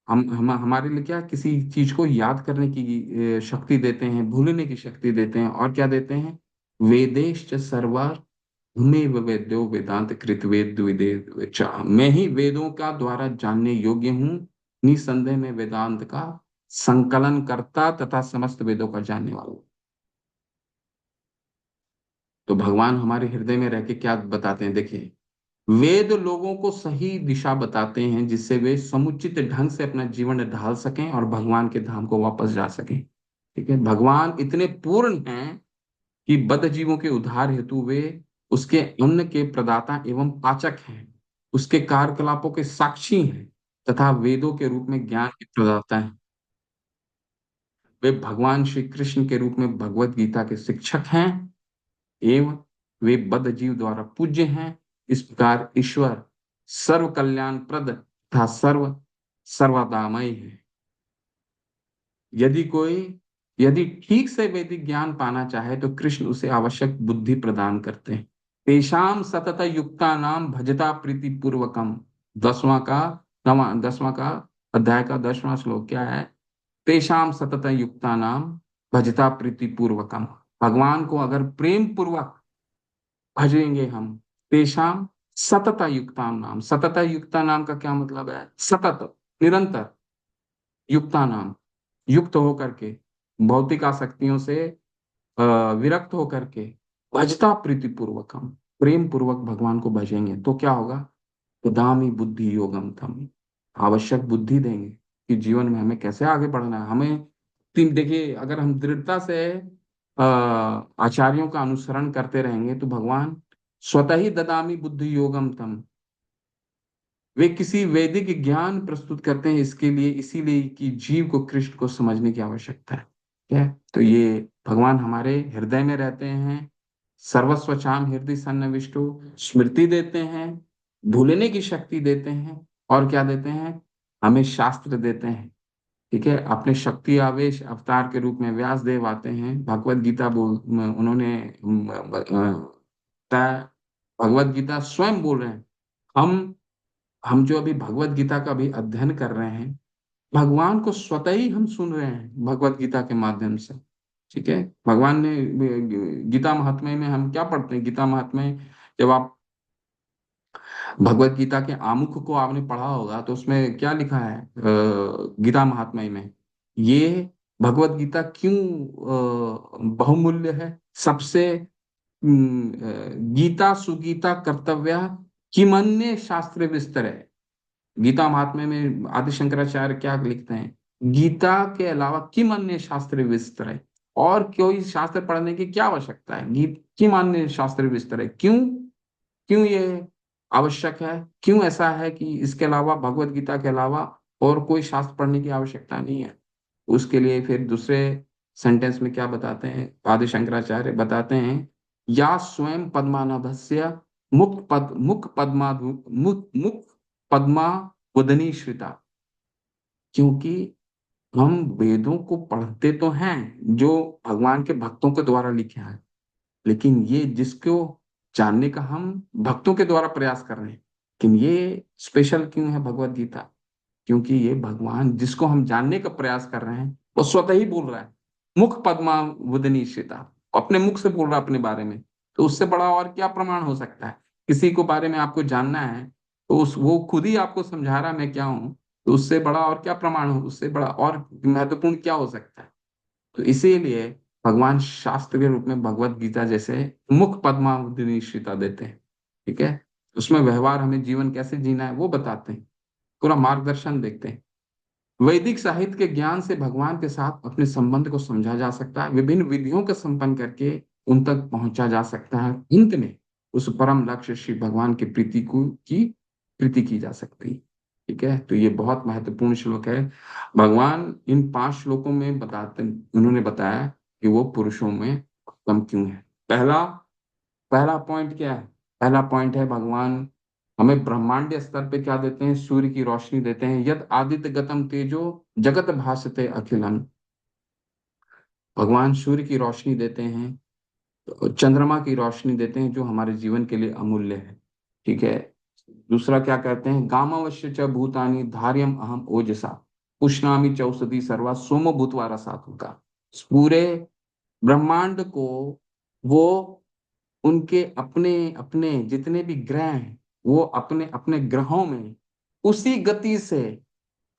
हम हमारे लिए क्या, किसी चीज को याद करने की शक्ति देते हैं, भूलने की शक्ति देते हैं, और क्या देते हैं, वेदेश सर्वर में वेद्यो वेदांत कृत वेद विदेव च, मैं ही वेदों का द्वारा जानने योग्य हूँ, निसंदेह में वेदांत का संकलन करता तथा समस्त वेदों का जानने वाला हूं। तो भगवान हमारे हृदय में रह के क्या बताते हैं, देखिए, वेद लोगों को सही दिशा बताते हैं जिससे वे समुचित ढंग से अपना जीवन ढाल सकें और भगवान के धाम को वापस जा सकें। ठीक है, भगवान इतने पूर्ण हैं कि बद्ध जीवों के उद्धार हेतु वे उसके अन्न के प्रदाता एवं पाचक हैं, उसके कार्यकलापों के साक्षी हैं, तथा वेदों के रूप में ज्ञान के प्रदाता हैं। वे भगवान श्री कृष्ण के रूप में भगवत गीता के शिक्षक हैं एवं वे बद्ध जीव द्वारा पूज्य हैं। इस प्रकार ईश्वर सर्व कल्याण प्रद तथा सर्वदामय है। यदि कोई, यदि ठीक से वैदिक ज्ञान पाना चाहे तो कृष्ण उसे आवश्यक बुद्धि प्रदान करते हैं। तेषाम सतत युक्ता नाम भजता प्रीति पूर्वकम, 10वां का अध्याय का 10वां श्लोक क्या है, तेषाम सतत युक्ता नाम भजता प्रीति पूर्वकम, भगवान को अगर प्रेम पूर्वक भजेंगे हम, तेषाम सतत युक्ता नाम, सतत युक्ता नाम का क्या मतलब है, सतत, निरंतर, युक्ता नाम, युक्त होकर के, भौतिक आसक्तियों से विरक्त होकर के, भजता प्रीति पूर्वक, हम प्रेम पूर्वक भगवान को भजेंगे तो क्या होगा, दामी बुद्धि योगम थम, आवश्यक बुद्धि देंगे कि जीवन में हमें कैसे आगे बढ़ना है। हमें तीन, देखिए, अगर हम दृढ़ता से आचार्यों का अनुसरण करते रहेंगे तो भगवान स्वतः ही ददामी बुद्धि योगम तम, वे किसी वैदिक ज्ञान प्रस्तुत करते हैं इसके लिए, इसीलिए कि जीव को कृष्ण को समझने की आवश्यकता है। ठीक है, तो ये भगवान हमारे हृदय में रहते हैं, सर्वस्वचाम हृदय सन्निविष्टो, स्मृति देते हैं, भूलने की शक्ति देते हैं, और क्या देते हैं, हमें शास्त्र देते हैं। ठीक है, अपने शक्ति आवेश अवतार के रूप में व्यास देव आते हैं, भगवत गीता बोल, उन्होंने भगवत गीता स्वयं बोल रहे हैं। हम जो अभी भगवत गीता का भी अध्ययन कर रहे हैं, भगवान को स्वतः ही हम सुन रहे हैं भगवत गीता के माध्यम से। ठीक है, भगवान ने गीता महात्म्य में हम क्या पढ़ते हैं, गीता महात्म्य जब आप भगवत गीता के आमुख को आपने पढ़ा होगा तो उसमें क्या लिखा है गीता महात्म्य में, ये भगवत गीता क्यों बहुमूल्य है, सबसे गीता सुगीता कर्तव्य किमन्य शास्त्र विस्तर है। गीता महात्म्य में आदि शंकराचार्य क्या लिखते हैं, गीता के अलावा किम अन्य शास्त्र विस्तर है, और कोई शास्त्र पढ़ने की क्या आवश्यकता है, गीत किम अन्य शास्त्र विस्तर है, क्यों क्यों ये आवश्यक है, क्यों ऐसा है कि इसके अलावा भगवत गीता के अलावा और कोई शास्त्र पढ़ने की आवश्यकता नहीं है। उसके लिए फिर दूसरे सेंटेंस में क्या बताते हैं आदि शंकराचार्य बताते हैं, या स्वयं पद्मानभस्य मुख पद्मा वदनी श्रिता, क्योंकि हम वेदों को पढ़ते तो हैं जो भगवान के भक्तों के द्वारा लिखे हैं, लेकिन ये जिसको जानने का हम भक्तों के द्वारा प्रयास कर रहे हैं, लेकिन ये स्पेशल क्यों है भगवत गीता, क्योंकि ये भगवान जिसको हम जानने का प्रयास कर रहे हैं वो स्वतः ही बोल रहा है, मुख पद्मा वदनी श्रिता, अपने मुख से बोल रहा है अपने बारे में। तो उससे बड़ा और क्या प्रमाण हो सकता है, किसी को बारे में आपको जानना है तो उस वो खुद ही आपको समझा रहा मैं क्या हूँ, तो उससे बड़ा और क्या प्रमाण हो, उससे बड़ा और महत्वपूर्ण क्या हो सकता है। तो इसीलिए भगवान शास्त्र के रूप में भगवत गीता जैसे मुख पद्मावती देते हैं। ठीक है, उसमें व्यवहार हमें जीवन कैसे जीना है वो बताते हैं, पूरा मार्गदर्शन देते हैं। वैदिक साहित्य के ज्ञान से भगवान के साथ अपने संबंध को समझा जा सकता है, विभिन्न विधियों का संपन्न करके उन तक पहुंचा जा सकता है, अंत में उस परम लक्ष्य श्री भगवान की प्रीति की जा सकती है। ठीक है, तो ये बहुत महत्वपूर्ण श्लोक है। भगवान इन 5 श्लोकों में उन्होंने बताया कि वो पुरुषों में उत्तम क्यों है। पहला पहला पॉइंट क्या है, पहला पॉइंट है भगवान हमें ब्रह्मांडीय स्तर पे क्या देते हैं, सूर्य की रोशनी देते हैं, यद आदित्य गतम तेजो जगत भासते अखिलम। भगवान सूर्य की रोशनी देते हैं, चंद्रमा की रोशनी देते हैं जो हमारे जीवन के लिए अमूल्य है। ठीक है, दूसरा क्या कहते हैं, गामावश्य च भूतानि धार्यम अहम ओजसा उष्णामि चौषधि सर्वा सोम भूतवा रसात्मका। पूरे ब्रह्मांड को वो उनके अपने अपने जितने भी ग्रह हैं वो अपने अपने ग्रहों में उसी गति से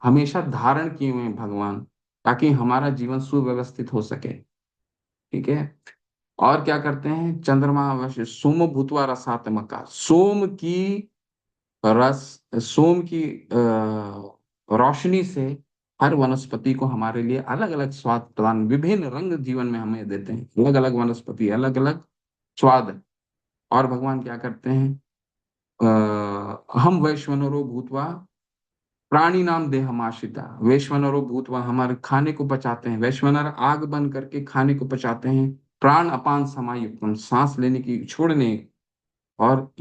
हमेशा धारण किए हुए हैं भगवान, ताकि हमारा जीवन सुव्यवस्थित हो सके। ठीक है, और क्या करते हैं, चंद्रमा अवश्य सोम भूतवा रसात्मका, रस सोम की रोशनी से हर वनस्पति को हमारे लिए अलग अलग स्वाद प्रदान, विभिन्न रंग जीवन में हमें देते हैं, अलग अलग वनस्पति अलग अलग स्वाद। और भगवान क्या करते हैं, हम वैश्वनरो भूतवा प्राणी नाम देहमाश्रिता, वैश्वनरो भूतवा हमारे खाने को पचाते हैं, वैश्वनर आग बन करके खाने को पचाते हैं, प्राण अपान समायुक्तम सांस लेने की छोड़ने और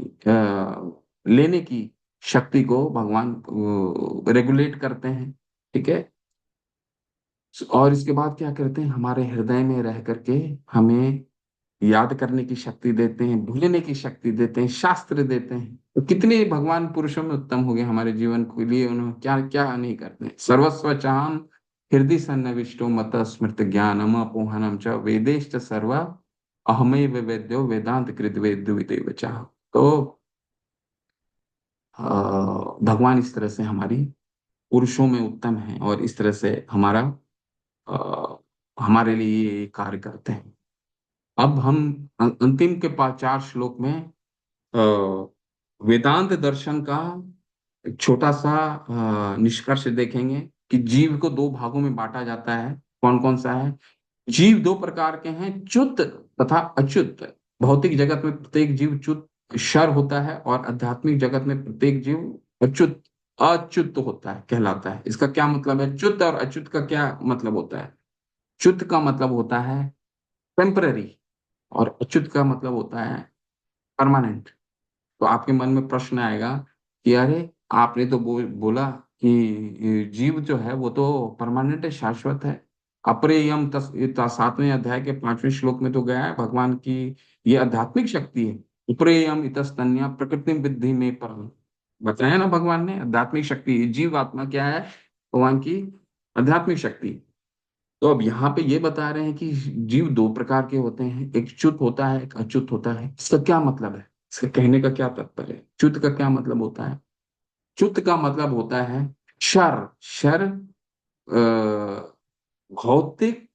लेने की शक्ति को भगवान रेगुलेट करते हैं। ठीक है, और इसके बाद क्या करते हैं, हमारे हृदय में रह करके हमें याद करने की शक्ति देते हैं, भूलने की शक्ति देते हैं, शास्त्र देते हैं। तो कितने भगवान पुरुषों में उत्तम हो गए हमारे जीवन के लिए, उन्होंने क्या क्या नहीं करते हैं। सर्वस्व चाहम हृदय सन्निविष्टो मत स्मृत ज्ञानम अपोहनम च वेदेश्च सर्व अहमेव वेद्यो वेदांत कृत वेद विदेव चाह। तो भगवान इस तरह से हमारी पुरुषों में उत्तम है और इस तरह से अ, हमारे लिए ये कार्य करते हैं। अब हम अंतिम के 4 श्लोक में अ, वेदांत दर्शन का एक छोटा सा निष्कर्ष देखेंगे कि जीव को 2 भागों में बांटा जाता है। कौन कौन सा है, जीव 2 प्रकार के हैं, च्युत तथा अच्युत। भौतिक जगत में प्रत्येक जीव च्युत क्षर होता है और आध्यात्मिक जगत में प्रत्येक जीव अच्युत अच्युत होता है, कहलाता है। इसका क्या मतलब है, च्युत और अच्युत का क्या मतलब होता है। च्युत का मतलब होता है टेम्पररी और अच्युत का मतलब होता है परमानेंट। तो आपके मन में प्रश्न आएगा कि अरे आपने तो बोला कि ये जीव जो है वो तो परमानेंट है, शाश्वत है। अपरेयम 7वें अध्याय के 5वें श्लोक में तो गया है भगवान की ये आध्यात्मिक शक्ति है। उपरेयम इतस्तन्या प्रकृति विद्धि में पर, बताया ना भगवान ने आध्यात्मिक शक्ति, जीव आत्मा क्या है, भगवान की आध्यात्मिक शक्ति। तो अब यहाँ पे ये बता रहे हैं कि जीव 2 प्रकार के होते हैं, एक च्युत होता है एक अच्युत होता है। इसका क्या मतलब है, इसके कहने का क्या तात्पर्य है? च्युत का क्या मतलब होता है? च्युत का मतलब होता है शर। शर भौतिक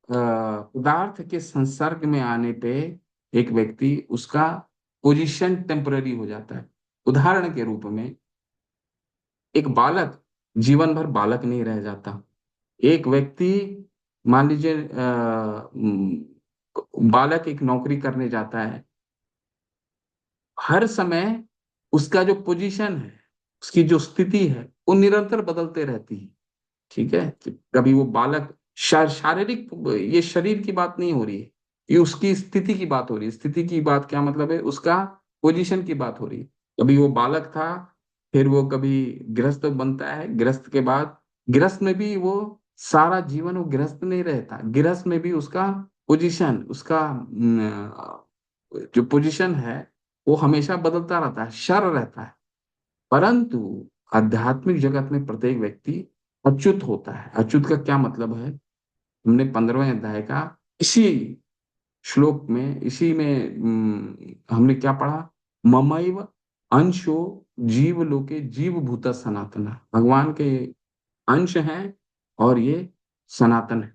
पदार्थ के संसर्ग में आने पे एक व्यक्ति, उसका पोजीशन टेम्पररी हो जाता है। उदाहरण के रूप में, एक बालक जीवन भर बालक नहीं रह जाता। एक व्यक्ति, मान लीजिए बालक एक नौकरी करने जाता है, हर समय उसका जो पोजीशन है, उसकी जो स्थिति है, वो निरंतर बदलते रहती है। ठीक है, कभी वो बालक शारीरिक, ये शरीर की बात नहीं हो रही है, ये उसकी स्थिति की बात हो रही है। स्थिति की बात क्या मतलब है? उसका पोजीशन की बात हो रही है। कभी वो बालक था, फिर वो कभी गृहस्थ बनता है, गृहस्थ के बाद गृहस्थ में भी वो सारा जीवन वो गृहस्थ नहीं रहता, गृहस्थ में भी उसका पोजीशन, उसका जो पोजीशन है वो हमेशा बदलता रहता है, शर रहता है। परंतु आध्यात्मिक जगत में प्रत्येक व्यक्ति अच्युत होता है। अच्युत का क्या मतलब है? हमने 15वें अध्याय का इसी श्लोक में, इसी में हमने क्या पढ़ा? ममैव अंशो जीव लोके जीव भूत सनातन। भगवान के अंश हैं और ये सनातन है।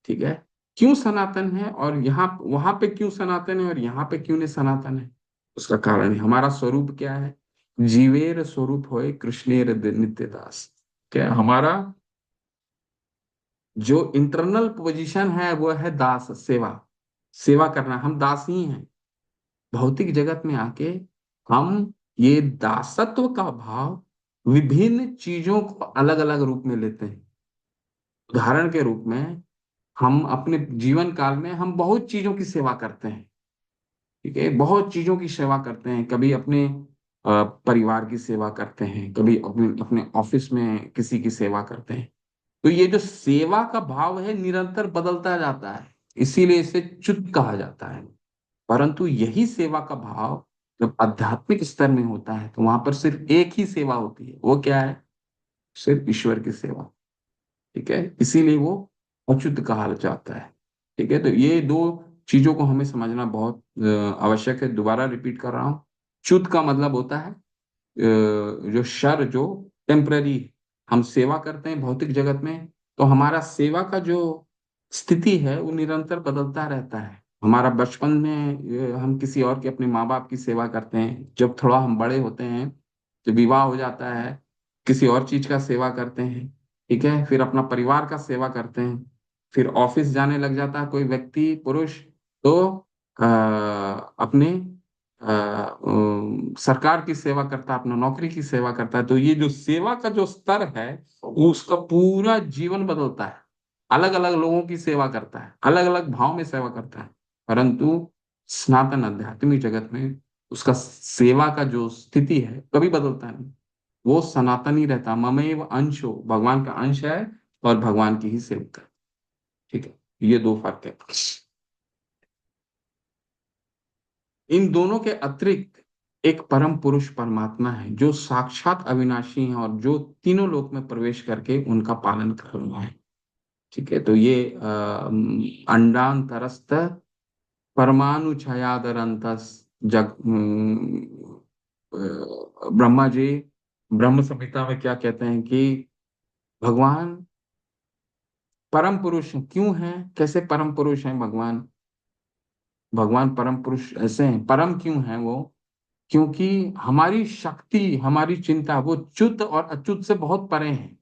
ठीक है, क्यों सनातन है और यहाँ वहां पे क्यों सनातन है और यहाँ पे क्यों नहीं सनातन है? उसका कारण है, हमारा स्वरूप क्या है? जीवेर स्वरूप होए कृष्णेर नित्य दास। क्या हमारा जो इंटरनल पोजीशन है वो है दास, सेवा। सेवा करना, हम दास ही हैं। भौतिक जगत में आके हम ये दासत्व का भाव विभिन्न चीजों को अलग अलग रूप में लेते हैं। उदाहरण के रूप में, हम अपने जीवन काल में हम बहुत चीजों की सेवा करते हैं। ठीक है, बहुत चीजों की सेवा करते हैं। कभी अपने परिवार की सेवा करते हैं, कभी अपने अपने ऑफिस में किसी की सेवा करते हैं। तो ये जो सेवा का भाव है निरंतर बदलता जाता है, इसीलिए इसे च्युत कहा जाता है। परंतु यही सेवा का भाव जब आध्यात्मिक स्तर में होता है तो वहां पर सिर्फ एक ही सेवा होती है। वो क्या है? सिर्फ ईश्वर की सेवा। ठीक है, इसीलिए वो अच्युत कहा जाता है। ठीक है, तो ये दो चीजों को हमें समझना बहुत आवश्यक है। दोबारा रिपीट कर रहा हूँ, च्युत का मतलब होता है जो शर, जो टेम्पररी हम सेवा करते हैं भौतिक जगत में, तो हमारा सेवा का जो स्थिति है वो निरंतर बदलता रहता है। हमारा बचपन में हम किसी और के, अपने माँ बाप की सेवा करते हैं। जब थोड़ा हम बड़े होते हैं, जब विवाह हो जाता है, किसी और चीज का सेवा करते हैं। ठीक है, फिर अपना परिवार का सेवा करते हैं। फिर ऑफिस जाने लग जाता है कोई व्यक्ति, पुरुष, तो अपने सरकार की सेवा करता है, अपना नौकरी की सेवा करता है। तो ये जो सेवा का जो स्तर है वो उसका पूरा जीवन बदलता है। अलग अलग लोगों की सेवा करता है, अलग अलग भाव में सेवा करता है। परंतु सनातन आध्यात्मिक जगत में उसका सेवा का जो स्थिति है कभी बदलता नहीं, वो सनातन ही रहता। ममेव अंशो, भगवान का अंश है और भगवान की ही सेवक है। ठीक है, ये दो फर्क है। इन दोनों के अतिरिक्त एक परम पुरुष परमात्मा है जो साक्षात अविनाशी है और जो तीनों लोक में प्रवेश करके उनका पालन कर रहा है। ठीक है, तो ये अंडांतरस्थ परमाणु छायादरंतस जग ब्रह्मा जी ब्रह्म संहिता में क्या कहते हैं कि भगवान परम पुरुष क्यों है? कैसे परम पुरुष है भगवान? भगवान परम पुरुष ऐसे हैं, परम क्यों है वो? क्योंकि हमारी शक्ति, हमारी चिंता वो च्युत और अच्युत से बहुत परे है।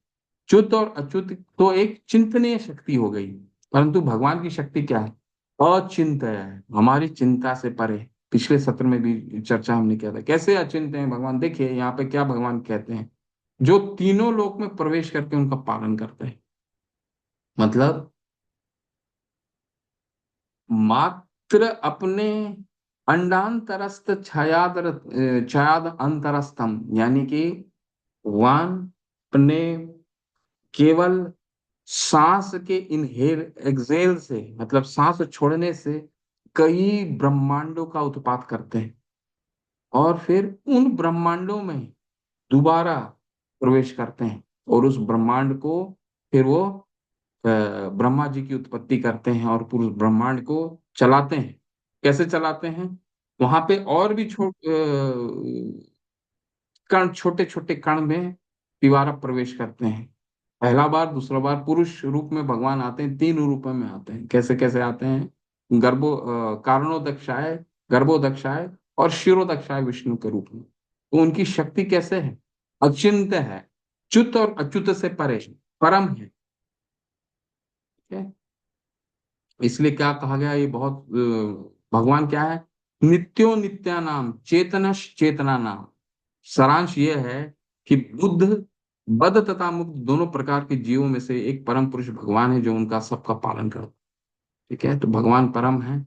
च्युत और अच्युत तो एक चिंतनीय शक्ति हो गई, परंतु भगवान की शक्ति क्या है? अचिंत्य है, हमारी चिंता से परे। पिछले सत्र में भी चर्चा हमने किया था कैसे अचिंत्य है भगवान। देखिए यहाँ पे क्या भगवान कहते हैं, जो तीनों लोक में प्रवेश करके उनका पालन करते हैं। मतलब मात्र अपने अंडांतरस्थ छायाद अंतरस्थम, यानी कि वन अपने केवल सांस के इनहेल एक्सेल से, मतलब सांस छोड़ने से कई ब्रह्मांडों का उत्पाद करते हैं और फिर उन ब्रह्मांडों में दोबारा प्रवेश करते हैं और उस ब्रह्मांड को फिर वो ब्रह्मा जी की उत्पत्ति करते हैं और पूरे ब्रह्मांड को चलाते हैं। कैसे चलाते हैं? वहां पे और भी कण, छोटे छोटे कण में तिवारा प्रवेश करते हैं। पहला बार, दूसरा बार पुरुष रूप में भगवान आते हैं, तीन रूपों में आते हैं। कैसे कैसे आते हैं? कारणोदक्षाय, गर्भोदक्षाय और शिरोदक्षाय विष्णु के रूप में। तो उनकी शक्ति कैसे है? अचिंत्य है, च्युत और अच्युत से परे, परम है। ठीक है? इसलिए क्या कहा गया, ये बहुत भगवान क्या है? नित्यो नित्यानाम चेतनश चेतना नाम। सारांश ये है कि बुद्ध, बद्ध तथा मुक्त दोनों प्रकार के जीवों में से एक परम पुरुष भगवान है, जो उनका सबका पालन करता है। ठीक है? तो भगवान परम है,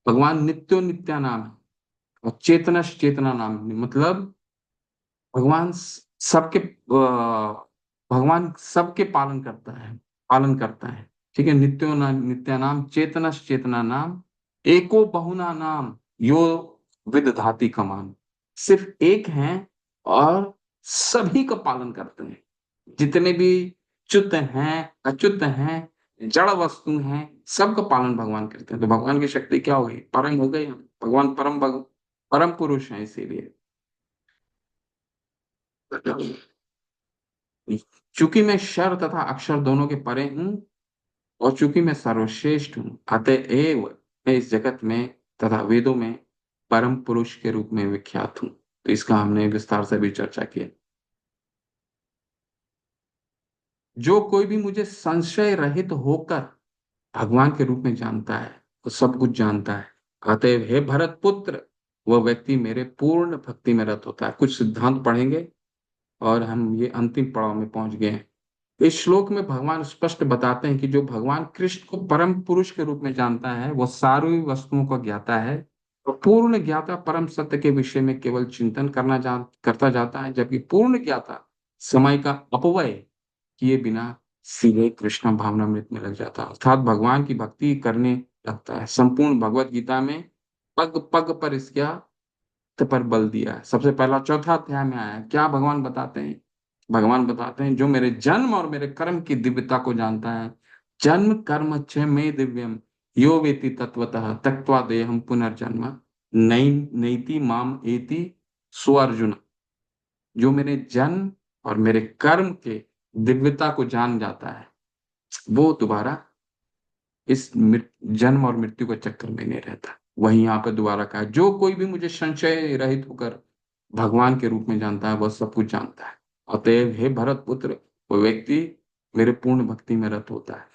भगवान नित्यो नित्यानाम है, और चेतनश चेतना नाम मतलब भगवान सबके भगवान सबके पालन करता है। ठीक है? नित्यानाम चेतनश चेतना नाम, एको बहुना नाम यो विदधाति कमान। सिर्फ एक हैं और सभी का पालन करते हैं। जितने भी च्युत हैं, अच्युत हैं, जड़ वस्तु हैं, सबका पालन भगवान करते हैं। तो भगवान की शक्ति क्या हो गई? परम हो गई। भगवान परम पुरुष है। इसीलिए चूंकि मैं क्षर तथा अक्षर दोनों के परे हूं, और चूंकि मैं सर्वश्रेष्ठ हूं, अतएव मैं इस जगत में तथा वेदों में परम पुरुष के रूप में विख्यात हूं। तो इसका हमने विस्तार से भी चर्चा की। जो कोई भी मुझे संशय रहित होकर भगवान के रूप में जानता है, वो सब कुछ जानता है। अतएव हे भरत पुत्र, वह व्यक्ति मेरे पूर्ण भक्ति में रत होता है। कुछ सिद्धांत पढ़ेंगे और हम ये अंतिम पड़ाव में पहुंच गए हैं। इस श्लोक में भगवान स्पष्ट बताते हैं कि जो भगवान कृष्ण को परम पुरुष के रूप में जानता है, वह सारी वस्तुओं को ज्ञाता है, और पूर्ण ज्ञाता परम सत्य के विषय में केवल चिंतन करता जाता है, जबकि पूर्ण ज्ञाता समय का अपव्यय किए बिना सीधे कृष्ण भावनामृत में लग जाता है, अर्थात भगवान की भक्ति करने लगता है। संपूर्ण भगवत गीता में पग पग पर इसका पर बल दिया है। सबसे पहला चौथा अध्याय में आया है। क्या भगवान बताते हैं? भगवान बताते हैं, जो मेरे जन्म और मेरे कर्म की दिव्यता को जानता है, जन्म कर्म च में दिव्यम यो वेति तत्वतः त्यक्त्वा देहम पुनर्जन्म नई नैति माम एति सो अर्जुन। जो मेरे जन्म और मेरे कर्म के दिव्यता को जान जाता है, वो दोबारा इस जन्म और मृत्यु के चक्कर में नहीं रहता। वही यहाँ पे दोबारा कहा, जो कोई भी मुझे संशय रहित होकर भगवान के रूप में जानता है, वह सब कुछ जानता है। अतएव हे भरत पुत्र, वो व्यक्ति मेरे पूर्ण भक्ति में रत होता है।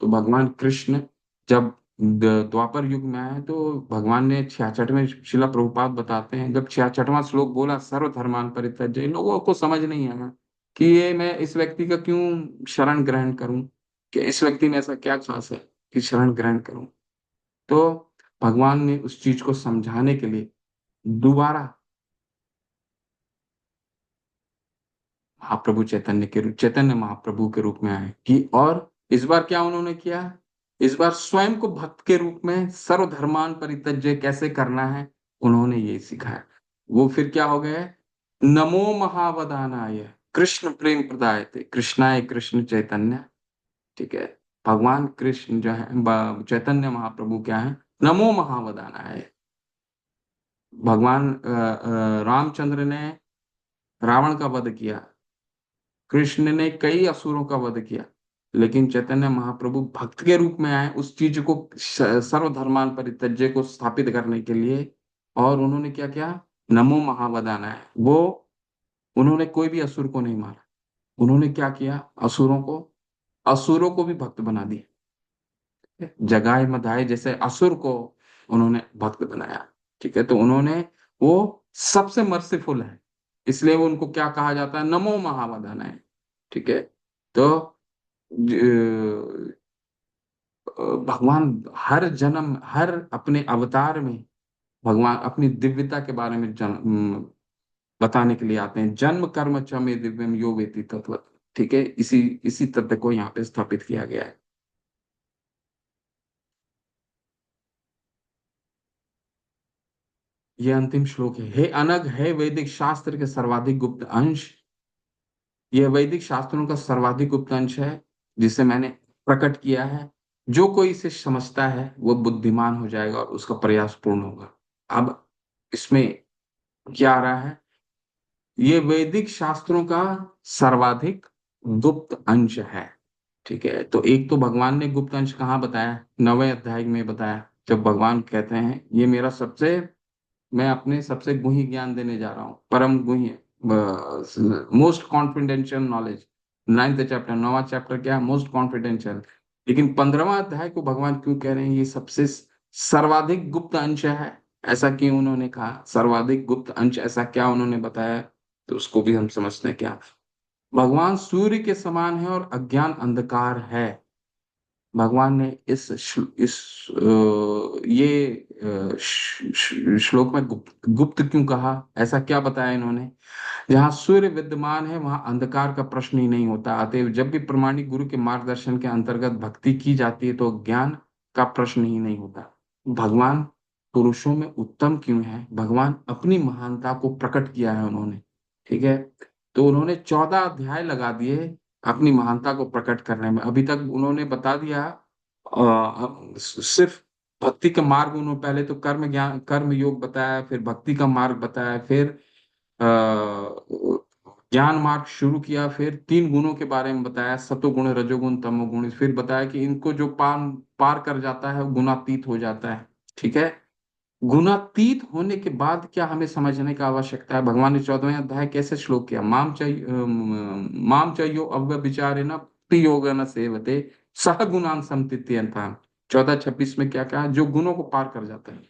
तो भगवान कृष्ण जब द्वापर युग में आए, तो भगवान ने 66वें, शिला प्रभुपाद बताते हैं, जब 66वां श्लोक बोला सर्वधर्मान परित्यज्य, इन लोगों को समझ नहीं आया कि ये मैं इस व्यक्ति का क्यों शरण ग्रहण करूं, कि इस व्यक्ति में ऐसा क्या खास है कि शरण ग्रहण करूं। तो भगवान ने उस चीज को समझाने के लिए दोबारा महाप्रभु चैतन्य महाप्रभु के रूप में आए कि, और इस बार क्या उन्होंने किया? इस बार स्वयं को भक्त के रूप में सर्वधर्मान परित्यज्य कैसे करना है, उन्होंने ये सिखाया। वो फिर क्या हो गए? नमो महावदानाय कृष्ण प्रेम प्रदायते कृष्णाय कृष्ण चैतन्य। ठीक है? भगवान कृष्ण जो है, चैतन्य महाप्रभु क्या है? नमो महावदानाय। भगवान रामचंद्र ने रावण का वध किया, कृष्ण ने कई असुरों का वध किया, लेकिन चैतन्य महाप्रभु भक्त के रूप में आए उस चीज को, सर्वधर्मान परित्यज्य को स्थापित करने के लिए। और उन्होंने क्या किया? नमो महावदाना है, वो उन्होंने कोई भी असुर को नहीं मारा। उन्होंने क्या किया? असुरों को भी भक्त बना दिया। जगाए मधाए जैसे असुर को उन्होंने भक्त बनाया। ठीक है? तो उन्होंने, वो सबसे मर्सीफुल है, इसलिए वो उनको क्या कहा जाता है? नमो महावदाना है। ठीक है? तो भगवान हर जन्म, हर अपने अवतार में भगवान अपनी दिव्यता के बारे में बताने के लिए आते हैं। जन्म कर्म च मे दिव्यम यो वेति तत्व। ठीक है? इसी इसी तथ्य को यहाँ पे स्थापित किया गया है। ये अंतिम श्लोक है। हे अनग, है वैदिक शास्त्र के सर्वाधिक गुप्त अंश। यह वैदिक शास्त्रों का सर्वाधिक गुप्त अंश है, जिसे मैंने प्रकट किया है। जो कोई इसे समझता है, वो बुद्धिमान हो जाएगा और उसका प्रयास पूर्ण होगा। अब इसमें क्या आ रहा है, ये वैदिक शास्त्रों का सर्वाधिक गुप्त अंश है। ठीक है, तो एक तो भगवान ने गुप्त अंश कहाँ बताया, 9वें अध्याय में बताया, जब भगवान कहते हैं ये मेरा सबसे, मैं अपने सबसे गुही ज्ञान देने जा रहा हूँ, परम गुही, most confidential knowledge. 9th chapter, 9वां चैप्टर क्या है, मोस्ट कॉन्फिडेंशियल। लेकिन 15वां अध्याय को भगवान क्यों कह रहे हैं ये सबसे सर्वाधिक गुप्त अंश है, ऐसा क्यों उन्होंने कहा, सर्वाधिक गुप्त अंश ऐसा क्या उन्होंने बताया, तो उसको भी हम समझते हैं क्या। भगवान सूर्य के समान है और अज्ञान अंधकार है। भगवान ने श्लोक में गुप्त क्यों कहा, ऐसा क्या बताया इन्होंने। जहाँ सूर्य विद्यमान है वहां अंधकार का प्रश्न ही नहीं होता, अतएव जब भी प्रमाणिक गुरु के मार्गदर्शन के अंतर्गत भक्ति की जाती है तो ज्ञान का प्रश्न ही नहीं होता। भगवान पुरुषों में उत्तम क्यों है, भगवान अपनी महानता को प्रकट किया है उन्होंने। ठीक है, तो उन्होंने 14 अध्याय लगा दिए अपनी महानता को प्रकट करने में। अभी तक उन्होंने बता दिया सिर्फ भक्ति का मार्ग, उन्होंने पहले तो कर्म ज्ञान कर्म योग बताया, फिर भक्ति का मार्ग बताया, फिर अ, ज्ञान मार्ग शुरू किया, फिर 3 गुणों के बारे में बताया, सतोगुण रजोगुण तमोगुण, फिर बताया कि इनको जो पार पार कर जाता है वो गुणातीत हो जाता है। ठीक है, गुणातीत होने के बाद क्या हमें समझने का आवश्यकता है, भगवान ने 14वें अध्याय कैसे श्लोक किया, माम चाहिए अव्यभिचारे न योग न सेवते सह गुणान समतित्यंता। 14:26 में क्या कहा, जो गुणों को पार कर जाता है,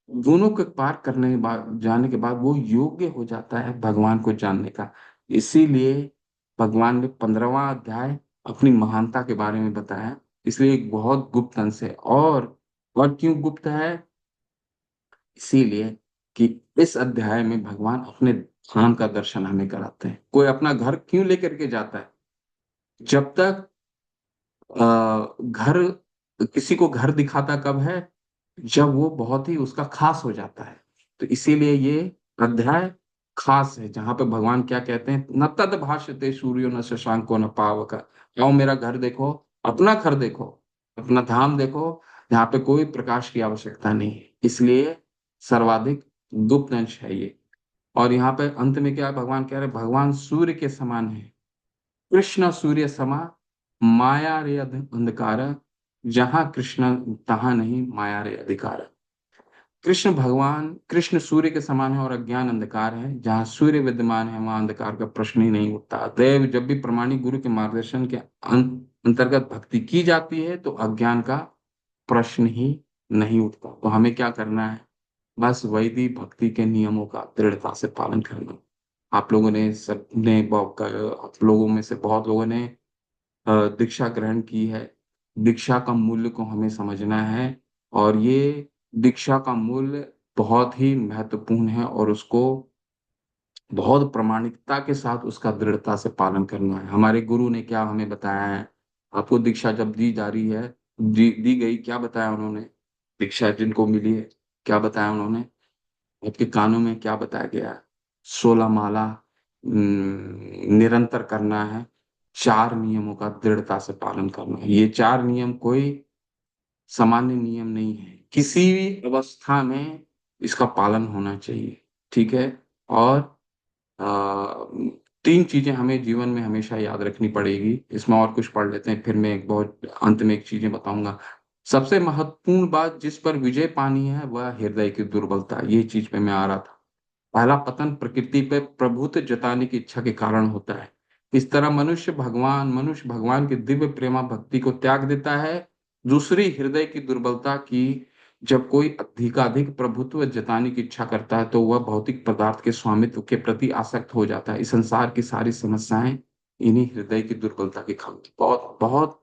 गुणों को पार करने के बाद, जाने के बाद वो योग्य हो जाता है भगवान को जानने का। इसीलिए भगवान ने 15वां अध्याय अपनी महानता के बारे में बताया, इसलिए एक बहुत गुप्त अंश है। और क्यों गुप्त है, इसीलिए कि इस अध्याय में भगवान अपने धाम का दर्शन हमें कराते हैं। कोई अपना घर क्यों लेकर के जाता है, जब तक घर, किसी को घर दिखाता कब है, जब वो बहुत ही उसका खास हो जाता है। तो इसीलिए ये अध्याय खास है, जहां पे भगवान क्या कहते हैं, न तद भाष्यते सूर्यो न शशांको न पावक। आओ मेरा घर देखो, अपना घर देखो, अपना धाम देखो, जहाँ पे कोई प्रकाश की आवश्यकता नहीं है। इसलिए सर्वाधिक गुप्त अंश है ये। और यहाँ पे अंत में क्या है, भगवान कह रहे हैं भगवान सूर्य के समान है, कृष्ण सूर्य समा, माया रे अंधकार, जहां कृष्ण तहां नहीं माया रे अधिकार। कृष्ण भगवान, कृष्ण सूर्य के समान है और अज्ञान अंधकार है, जहां सूर्य विद्यमान है वहां अंधकार का प्रश्न ही नहीं उठता। अतएव जब भी प्रमाणिक गुरु के मार्गदर्शन के अंतर्गत भक्ति की जाती है तो अज्ञान का प्रश्न ही नहीं उठता। तो हमें क्या करना है, बस वैदिक भक्ति के नियमों का दृढ़ता से पालन करना। आप लोगों ने सबने आप लोगों में से बहुत लोगों ने दीक्षा ग्रहण की है। दीक्षा का मूल्य को हमें समझना है, और ये दीक्षा का मूल्य बहुत ही महत्वपूर्ण है, और उसको बहुत प्रामाणिकता के साथ उसका दृढ़ता से पालन करना है। हमारे गुरु ने क्या हमें बताया है, आपको दीक्षा जब दी जा रही है, दी गई, क्या बताया उन्होंने, दीक्षा जिनको मिली है क्या बताया उन्होंने, आपके कानों में क्या बताया गया है, 16 माला निरंतर करना है, 4 नियमों का दृढ़ता से पालन करना है। ये 4 नियम कोई सामान्य नियम नहीं है, किसी भी अवस्था में इसका पालन होना चाहिए। ठीक है, और आ, 3 चीजें हमें जीवन में हमेशा याद रखनी पड़ेगी। इसमें और कुछ पढ़ लेते हैं, फिर मैं एक बहुत अंत में एक चीजें बताऊंगा। सबसे महत्वपूर्ण बात जिस पर विजय पानी है वह हृदय की दुर्बलता, ये चीज पे मैं आ रहा था। पहला पतन प्रकृति पे प्रभुत्व जताने की इच्छा के कारण होता है। इस तरह मनुष्य भगवान की दिव्य प्रेमा भक्ति को त्याग देता है। दूसरी, हृदय की दुर्बलता की, जब कोई अधिकाधिक प्रभुत्व जताने की इच्छा करता है तो वह भौतिक पदार्थ के स्वामित्व के प्रति आसक्त हो जाता है। इस संसार की सारी समस्याएं इन्हीं हृदय की दुर्बलता के कारण। बहुत बहुत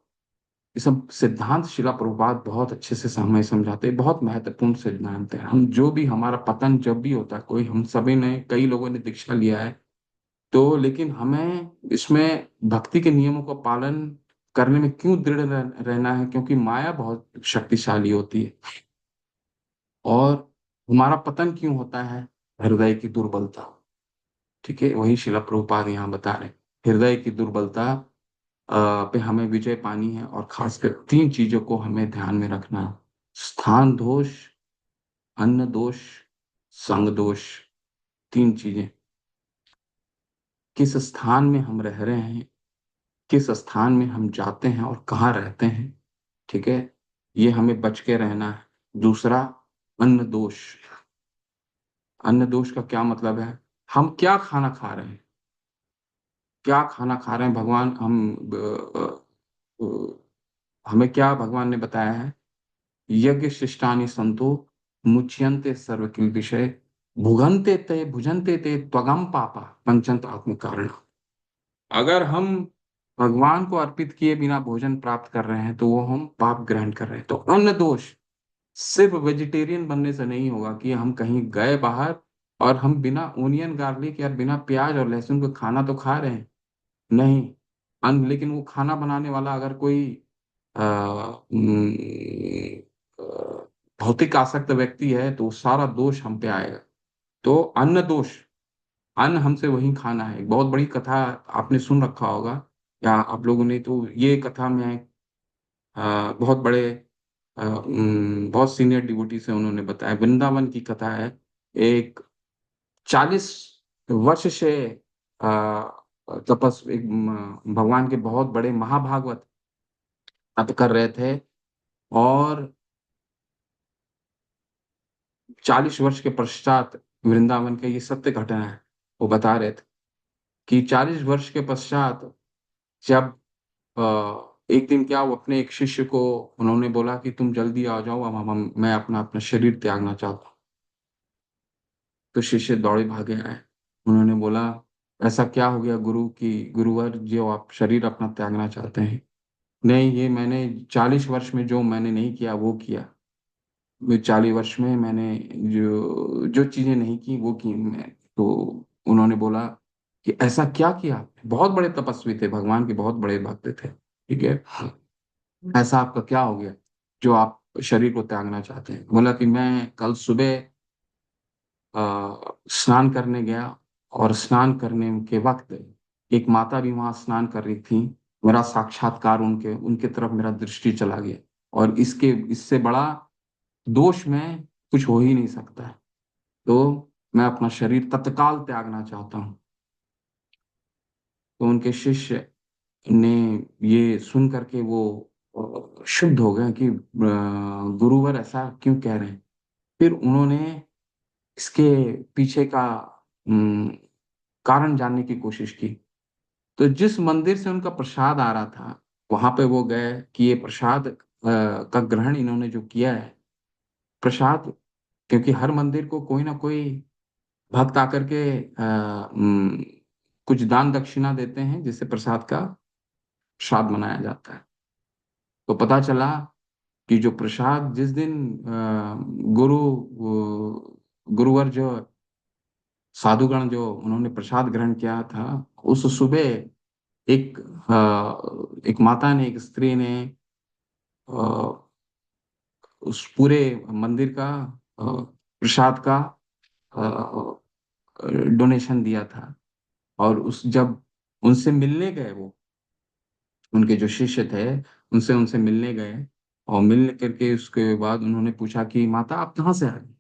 ये सब सिद्धांत शिला प्रभुपाद बहुत अच्छे से हमें समझाते हैं, बहुत महत्वपूर्ण सिद्धांत है। हम जो भी हमारा पतन जब भी होता है, कोई, हम सभी ने, कई लोगों ने दीक्षा लिया है, तो लेकिन हमें इसमें भक्ति के नियमों का पालन करने में क्यों दृढ़ रहना है, क्योंकि माया बहुत शक्तिशाली होती है। और हमारा पतन क्यों होता है, हृदय की दुर्बलता। ठीक है, वही शिला प्रभुपाद यहाँ बता रहे हैं। हृदय की दुर्बलता पे हमें विजय पानी है, और खासकर 3 चीजों को हमें ध्यान में रखना है, स्थान दोष, अन्न दोष, संग दोष, तीन चीजें। किस स्थान में हम रह रहे हैं, किस स्थान में हम जाते हैं और कहाँ रहते हैं, ठीक है, ये हमें बच के रहना है। दूसरा, अन्न दोष। अन्न दोष का क्या मतलब है? हम क्या खाना खा रहे हैं, क्या खाना खा रहे हैं। भगवान हमें क्या भगवान ने बताया है? यज्ञ शिष्टानि संतो मुच्यन्ते सर्व किल विषय भुजन्ते ते त्वगम पापा पंचंत आत्म कारण। अगर हम भगवान को अर्पित किए बिना भोजन प्राप्त कर रहे हैं तो वो हम पाप ग्रहण कर रहे हैं। तो अन्न दोष सिर्फ वेजिटेरियन बनने से नहीं होगा कि हम कहीं गए बाहर और हम बिना ओनियन गार्लिक या बिना प्याज और लहसुन के खाना तो खा रहे हैं, नहीं। अन्न, लेकिन वो खाना बनाने वाला अगर कोई अ, भौतिक आसक्त व्यक्ति है तो सारा दोष हम पे आएगा। तो अन्न दोष, अन्न हमसे वही खाना है। एक बहुत बड़ी कथा आपने सुन रखा होगा, या आप लोगों ने, तो ये कथा में बहुत बड़े बहुत सीनियर डिवोटी से उन्होंने बताया, वृंदावन की कथा है। एक 40 वर्ष से एक भगवान के बहुत बड़े महाभागवत तप कर रहे थे, और 40 वर्ष के पश्चात, वृंदावन के ये सत्य घटना है, वो बता रहे थे कि 40 वर्ष के पश्चात जब एक दिन क्या, वो अपने एक शिष्य को उन्होंने बोला कि तुम जल्दी आ जाओ, अब मैं अपना अपना शरीर त्यागना चाहता हूँ। तो शिष्य दौड़े भागे आए। उन्होंने बोला, ऐसा क्या हो गया गुरु की, गुरुवर जो आप शरीर अपना त्यागना चाहते हैं? नहीं, ये मैंने 40 वर्ष में जो मैंने नहीं किया वो किया। 40 वर्ष में मैंने जो जो चीजें नहीं की वो की मैं। तो उन्होंने बोला कि ऐसा क्या किया आपने? बहुत बड़े तपस्वी थे, भगवान के बहुत बड़े भक्त थे, ठीक है, ऐसा आपका क्या हो गया जो आप शरीर को त्यागना चाहते हैं? बोला कि मैं कल सुबह स्नान करने गया, और स्नान करने के वक्त एक माता भी वहां स्नान कर रही थी। मेरा साक्षात्कार उनके उनके तरफ मेरा दृष्टि चला गया, और इससे बड़ा दोष में कुछ हो ही नहीं सकता है। तो मैं अपना शरीर तत्काल त्यागना चाहता हूँ। तो उनके शिष्य ने ये सुन करके वो शुद्ध हो गए कि गुरुवर ऐसा क्यों कह रहे हैं। फिर उन्होंने इसके पीछे का अम, कारण जानने की कोशिश की। तो जिस मंदिर से उनका प्रसाद आ रहा था, वहां पे वो गए कि ये प्रसाद का ग्रहण इन्होंने जो किया है, प्रसाद, क्योंकि हर मंदिर को कोई ना कोई भक्त आकर के कुछ दान दक्षिणा देते हैं जिससे प्रसाद का प्रसाद मनाया जाता है। तो पता चला कि जो प्रसाद जिस दिन गुरुवर जो साधुगण जो उन्होंने प्रसाद ग्रहण किया था, उस सुबह एक माता ने, एक स्त्री ने अ, उस पूरे मंदिर का प्रसाद का डोनेशन दिया था। और उस जब उनसे मिलने गए, वो उनके जो शिष्य थे, उनसे उनसे मिलने गए, और मिलने करके उसके बाद उन्होंने पूछा कि माता आप कहाँ से आ रही,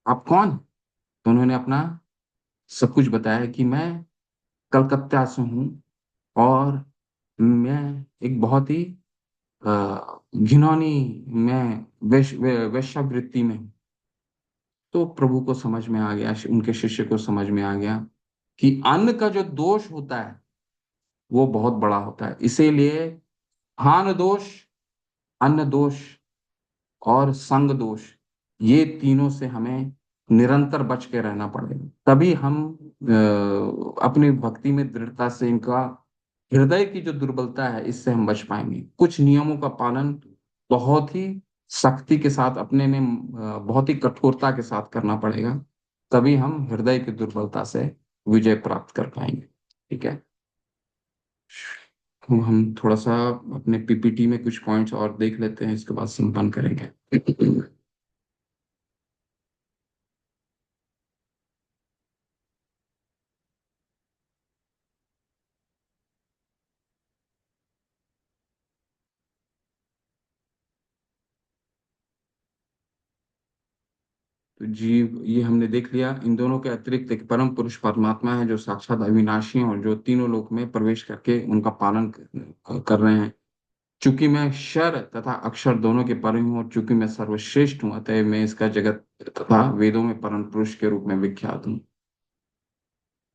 आप कौन? तो उन्होंने अपना सब कुछ बताया कि मैं कलकत्ता से हूँ, और मैं एक बहुत ही घिनौनी, मैं वेश्यावृत्ति में हूँ। तो प्रभु को समझ में आ गया, उनके शिष्य को समझ में आ गया कि अन्न का जो दोष होता है वो बहुत बड़ा होता है। इसीलिए स्थान दोष, अन्न दोष और संग दोष, ये तीनों से हमें निरंतर बच के रहना पड़ेगा। तभी हम अपनी भक्ति में दृढ़ता से, इनका हृदय की जो दुर्बलता है इससे हम बच पाएंगे। कुछ नियमों का पालन बहुत ही सख्ती के साथ, अपने में बहुत ही कठोरता के साथ करना पड़ेगा, तभी हम हृदय की दुर्बलता से विजय प्राप्त कर पाएंगे, ठीक है। तो हम थोड़ा सा अपने पीपीटी में कुछ पॉइंट्स और देख लेते हैं, इसके बाद संपन्न करेंगे। तो जीव, ये हमने देख लिया। इन दोनों के अतिरिक्त एक परम पुरुष परमात्मा है जो साक्षात अविनाशी हैं और जो तीनों लोक में प्रवेश करके उनका पालन कर रहे हैं। चूंकि मैं क्षर तथा अक्षर दोनों के परे हूँ और चूंकि मैं सर्वश्रेष्ठ हूँ, अतएव मैं इसका जगत तथा वेदों में परम पुरुष के रूप में विख्यात हूँ।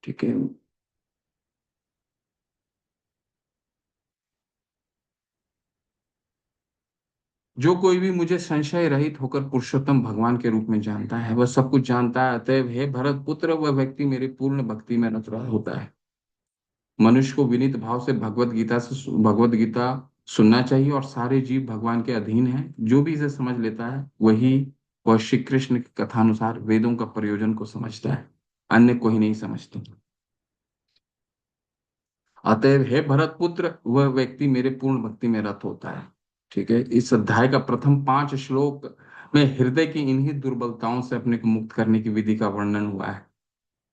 ठीक है। जो कोई भी मुझे संशय रहित होकर पुरुषोत्तम भगवान के रूप में जानता है, वह सब कुछ जानता है। अतएव हे भरत पुत्र, वह व्यक्ति मेरे पूर्ण भक्ति में रत होता है। मनुष्य को विनीत भाव से भगवत गीता सुनना चाहिए और सारे जीव भगवान के अधीन हैं। जो भी इसे समझ लेता है वह श्री कृष्ण की कथानुसार वेदों का प्रयोजन को समझता है, अन्य कोई नहीं समझता। अतएव हे भरत पुत्र, वह व्यक्ति मेरे पूर्ण भक्ति में रत होता है। ठीक है। इस अध्याय का प्रथम 5 श्लोक में हृदय की इन्हीं दुर्बलताओं से अपने को मुक्त करने की विधि का वर्णन हुआ है।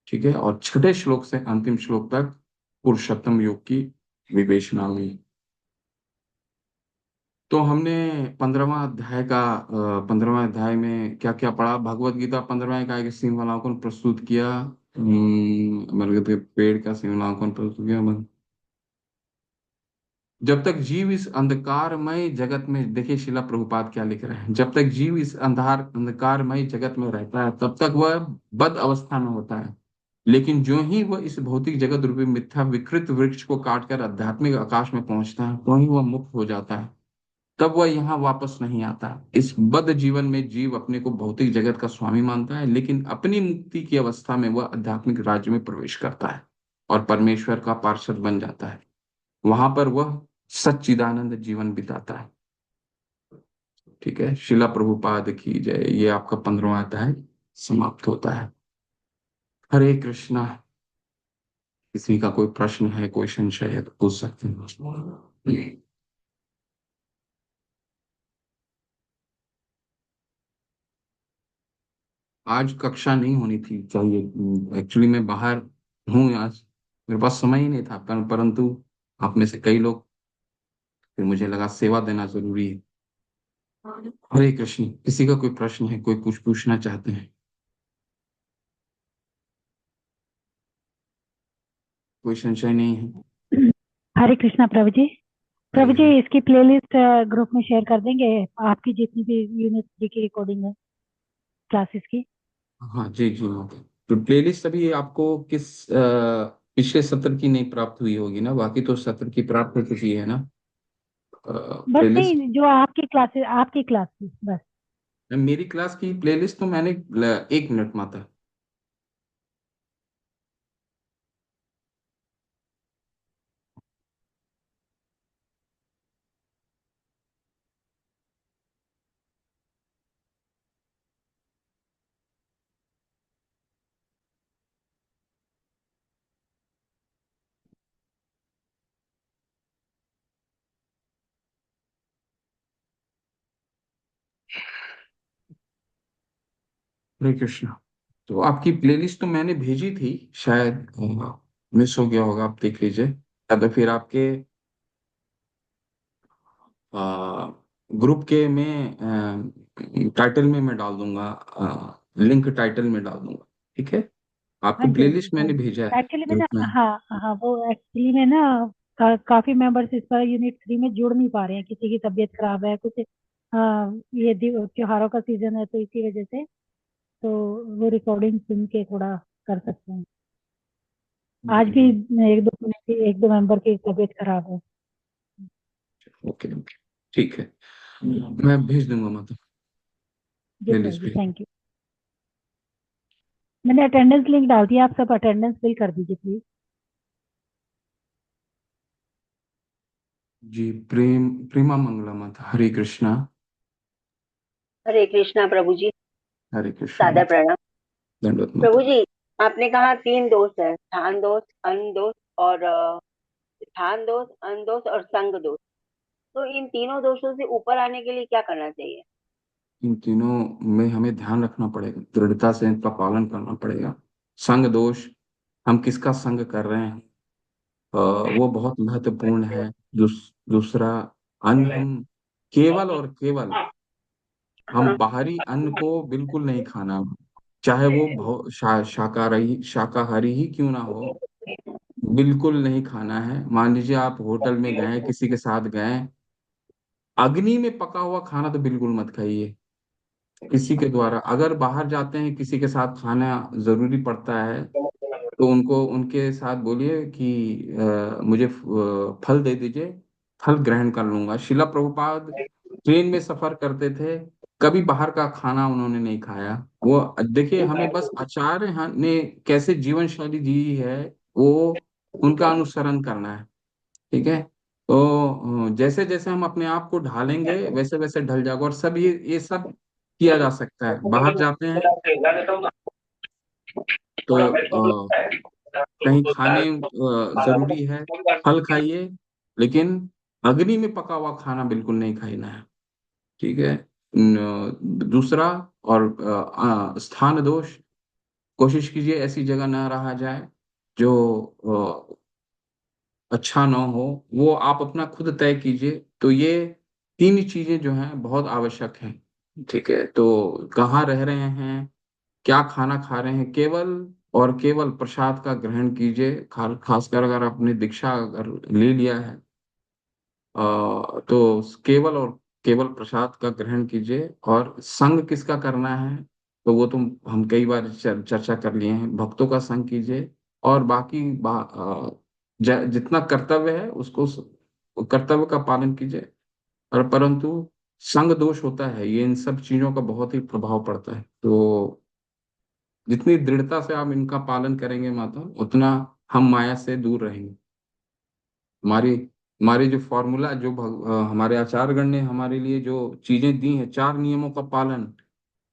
ठीक है। और छठे श्लोक से अंतिम श्लोक तक पुरुषोत्तम योग की विवेचना हुई। तो हमने 15वां अध्याय में क्या क्या पढ़ा? भगवत गीता 15वें अध्याय के सिंहावलोकन प्रस्तुत किया। मरगद के पेड़ का सिंहावलोकन प्रस्तुत किया। जब तक जीव इस अंधकारमय जगत में, देखिए शिला प्रभुपाद क्या लिख रहे हैं, जब तक जीव इस अंधकारमय जगत में रहता है तब तक वह बद अवस्था में होता है। लेकिन जो ही वह इस भौतिक जगत रूपी मिथ्या विकृत वृक्ष को काटकर आध्यात्मिक आकाश में पहुंचता है, तो ही वह मुक्त हो जाता है। तब वह यहाँ वापस नहीं आता। इस बद्ध जीवन में जीव अपने को भौतिक जगत का स्वामी मानता है, लेकिन अपनी मुक्ति की अवस्था में वह आध्यात्मिक राज्य में प्रवेश करता है और परमेश्वर का पार्षद बन जाता है। वहां पर वह सच्चिदानंद जीवन बिताता है। ठीक है। शिला प्रभुपाद की जय। ये आपका 15वां अध्याय समाप्त होता है। हरे कृष्णा। किसी का कोई प्रश्न है, कोई संशय है तो पूछ सकते हैं। आज कक्षा नहीं होनी थी चाहिए, एक्चुअली मैं बाहर हूँ आज, मेरे पास समय ही नहीं था, परंतु आप में से कई लोग, फिर मुझे लगा सेवा देना जरूरी है। हरे कृष्ण। किसी का कोई प्रश्न है, कोई कुछ पूछना चाहते हैं? कोई संशय नहीं है? हरे कृष्णा प्रभु जी। हरे प्रभु जी हरे। इसकी प्लेलिस्ट ग्रुप में शेयर कर देंगे, आपकी जितनी भी यूनिट 3 की रिकॉर्डिंग है क्लासेस की। हाँ जी जी ओके। तो प्लेलिस्ट अभी आपको किस पिछले सत्र की नहीं प्राप्त हुई होगी ना? बाकी तो सत्र की प्राप्त हो चुकी है ना बस प्लेलिस्ट? नहीं, जो आपकी क्लास की बस। मेरी क्लास की प्लेलिस्ट तो मैंने 1 मिनट माता। हरे कृष्ण। तो आपकी प्लेलिस्ट तो मैंने भेजी थी, शायद मिस हो गया होगा, आप देख लीजिए, या तो फिर आपके ग्रुप के में टाइटल में मैं डाल दूंगा, लिंक टाइटल में डाल दूंगा। ठीक है। हाँ आपको जी हाँ जी प्लेलिस्ट हाँ मैंने भेजा जी, है एक्चुअली में ना, ग्रुप में। हाँ हाँ, वो एक्चुअली में ना काफी मेंबर्स इस पर यूनिट 3 में जुड़ नहीं पा रहे हैं, किसी की तबीयत खराब है कुछ। ये त्योहारों का सीजन है तो इसी वजह से, तो वो रिकॉर्डिंग सुन के थोड़ा कर सकते हैं। आज जी भी जी। एक दो मेंबर की तबीयत खराब है। Okay okay. ठीक है। मैं भेज दूंगा, मतलब जी प्रभु प्लेलिस्ट जी, भेज। Thank you. मैंने अटेंडेंस लिंक डाल दिया, आप सब अटेंडेंस फिल कर दीजिए प्लीज। जी। प्रेमा मंगला माता। हरे कृष्णा। हरे कृष्णा प्रभु जी। हरे कृष्णा सादर माता। प्रणाम। दंडवत प्रभु माता। जी, आपने कहा 3 दोष है, स्थान दोष, अन्न दोष और स्थान दोष, अन्न दोष और संग दोष। तो इन तीनों दोषों से ऊपर आने के लिए क्या करना चाहिए? इन तीनों में हमें ध्यान रखना पड़ेगा, दृढ़ता से इनका पालन करना पड़ेगा। संग दोष, हम किसका संग कर रहे हैं, वो बहुत महत्वपूर्ण है। दूसरा, अन्न, हम केवल और केवल हम बाहरी अन्न को बिल्कुल नहीं खाना, चाहे वो शाकाहारी ही क्यों ना हो, बिल्कुल नहीं खाना है। मान लीजिए आप होटल में गए, किसी के साथ गए, अग्नि में पका हुआ खाना तो बिल्कुल मत खाइए। किसी के द्वारा अगर बाहर जाते हैं, किसी के साथ खाना जरूरी पड़ता है, तो उनको उनके साथ बोलिए कि मुझे फल दे दीजिए, फल ग्रहण कर लूंगा। शिला प्रभुपाद ट्रेन में सफर करते थे, कभी बाहर का खाना उन्होंने नहीं खाया। वो देखिए, हमें बस आचार्य ने कैसे जीवन शैली जी है, वो उनका अनुसरण करना है। ठीक है। तो जैसे जैसे हम अपने आप को ढालेंगे, वैसे वैसे ढल जाएगा। और सब ये सब किया जा सकता है। बाहर जाते हैं तो कहीं खाने जरूरी है, फल खाइए, लेकिन अग्नि में पका हुआ खाना बिल्कुल नहीं खाना है। ठीक है। दूसरा, और स्थान दोष, कोशिश कीजिए ऐसी जगह ना रहा जाए जो अच्छा ना हो, वो आप अपना खुद तय कीजिए। तो ये तीन चीजें जो हैं बहुत आवश्यक हैं। ठीक है। तो कहाँ रह रहे हैं, क्या खाना खा रहे हैं, केवल और केवल प्रसाद का ग्रहण कीजिए। खासकर अगर आपने दीक्षा अगर ले लिया है, तो केवल और केवल प्रसाद का ग्रहण कीजिए। और संग किसका करना है, तो वो तुम हम कई बार चर्चा कर लिए हैं। भक्तों का संग कीजिए, और बाकी जितना कर्तव्य है उसको कर्तव्य का पालन कीजिए। और परंतु संग दोष होता है, ये इन सब चीजों का बहुत ही प्रभाव पड़ता है। तो जितनी दृढ़ता से आप इनका पालन करेंगे माता, उतना हम माया से दूर रहेंगे। हमारी हमारी जो फॉर्मूला, जो हमारे आचार्यगण ने हमारे लिए जो चीजें दी हैं, चार नियमों का पालन,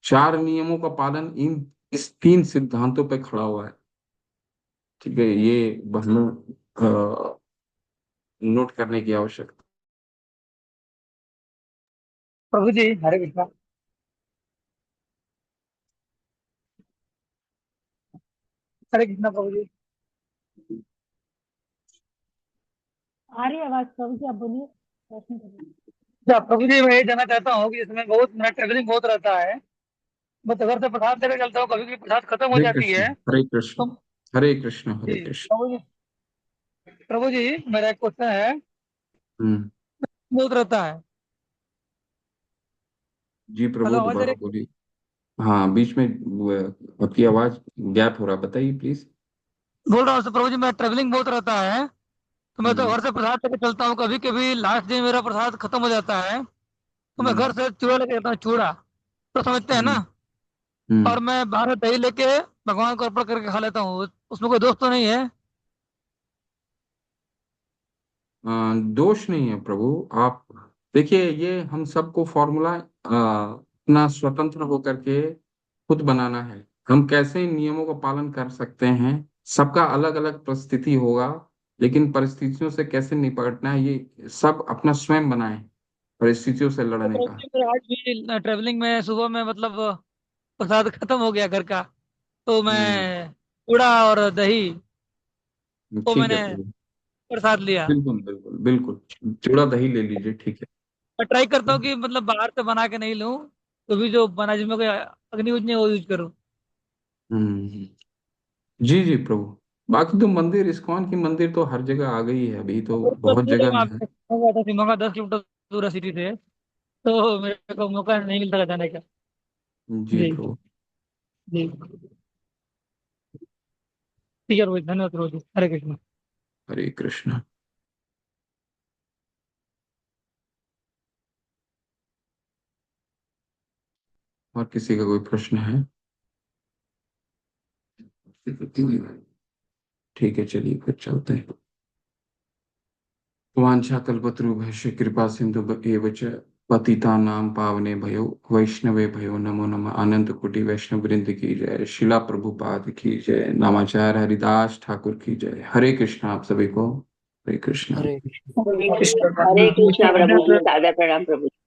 चार नियमों का पालन इन इस तीन सिद्धांतों पे खड़ा हुआ है। ठीक है। ये हमें नोट करने की आवश्यकता। प्रभु जी हरे कृष्णा। हरे कृष्णा प्रभु जी। आ रही है आवाज प्रभु जी, आप बोलिए, प्रश्न करिए। अच्छा प्रभु जी, मैं ये जानना चाहता हूँ कि इसमें बहुत मेरा ट्रेवलिंग बहुत रहता है। मैं तो घर से प्रसाद लेकर चलता हूँ, कभी कभी प्रसाद खत्म हो हरे जाती कृष्ण, है हरे कृष्ण, तो। हरे कृष्ण, जी हरे कृष्ण। प्रभु जी मेरा एक क्वेश्चन है, हम्म। बहुत रहता है। जी प्रभु, हेलो, आवाज आ दोबारा रही है? बोलिए। हाँ, बीच में आपकी आवाज गैप हो रहा, बताइए प्लीज। बोल रहा हूँ प्रभु जी, मैं ट्रेवलिंग बहुत रहता है, तो मैं तो हम्म। घर से प्रसाद लेकर चलता हूँ। कभी कभी लास्ट दिन मेरा प्रसाद खत्म हो जाता है, तो मैं घर हम्म। से चूड़ा लेके आता हूँ, चूड़ा तो समझते हैं ना। हम्म। हम्म। और मैं बाहर से दही लेके भगवान को अर्पण करके खा लेता हूँ। उसमें कोई दोष तो नहीं है? दोष नहीं है प्रभु। आप देखिए, ये हम सबको फॉर्मूला अपना स्वतंत्र होकर के खुद बनाना है। हम कैसे इन नियमों का पालन कर सकते हैं, सबका अलग अलग परिस्थिति होगा, लेकिन परिस्थितियों से कैसे निपटना है, ये सब अपना स्वयं बनाए, परिस्थितियों से तो लड़ने प्रभु का। जी, मेरा आज भी ट्रेवलिंग में सुबह में मतलब प्रसाद खत्म हो गया घर का, तो हम्म। मैं चूड़ा और दही को ठीक है मैंने प्रभु। प्रसाद लिया। बिल्कुल बिल्कुल बिल्कुल, चूड़ा दही ले लीजिए, ठीक है। मैं ट्राई करता हूँ कि मतलब बाहर से बना के नहीं लूँ, तो भी जो बना जिसमें कोई अग्नि उग्नि वो यूज करूँ। हम्म। जी जी प्रभु। बाकी तो मंदिर, इस्कॉन की मंदिर तो हर जगह आ गई है, अभी तो और तो बहुत दूर है, जगह वहाँ है। पे शिमोगा 10 किलोमीटर दूर है सिटी से, तो मेरे को मौका नहीं मिलता जाने का। जी जी प्रभु। जी। ठीक है रोहित, धन्यवाद रोहित, हरे कृष्ण। हरे कृष्ण। और किसी का कोई प्रश्न है? ठीक है, चलिए फिर चलते हैं। वांछा कल्पतरुभ्यश्च कृपा सिंधु एव च पतितानां पावने भयो वैष्णवे भयो नमो नमः। अनंत कोटि वैष्णव वृंद की जय, शिला प्रभुपाद की जय, नामाचार्य हरिदास ठाकुर की जय। हरे कृष्ण आप सभी को। हरे कृष्ण। हरे हरे कृष्ण। कृष्णा प्रभु जी, सादर प्रणाम प्रभु जी।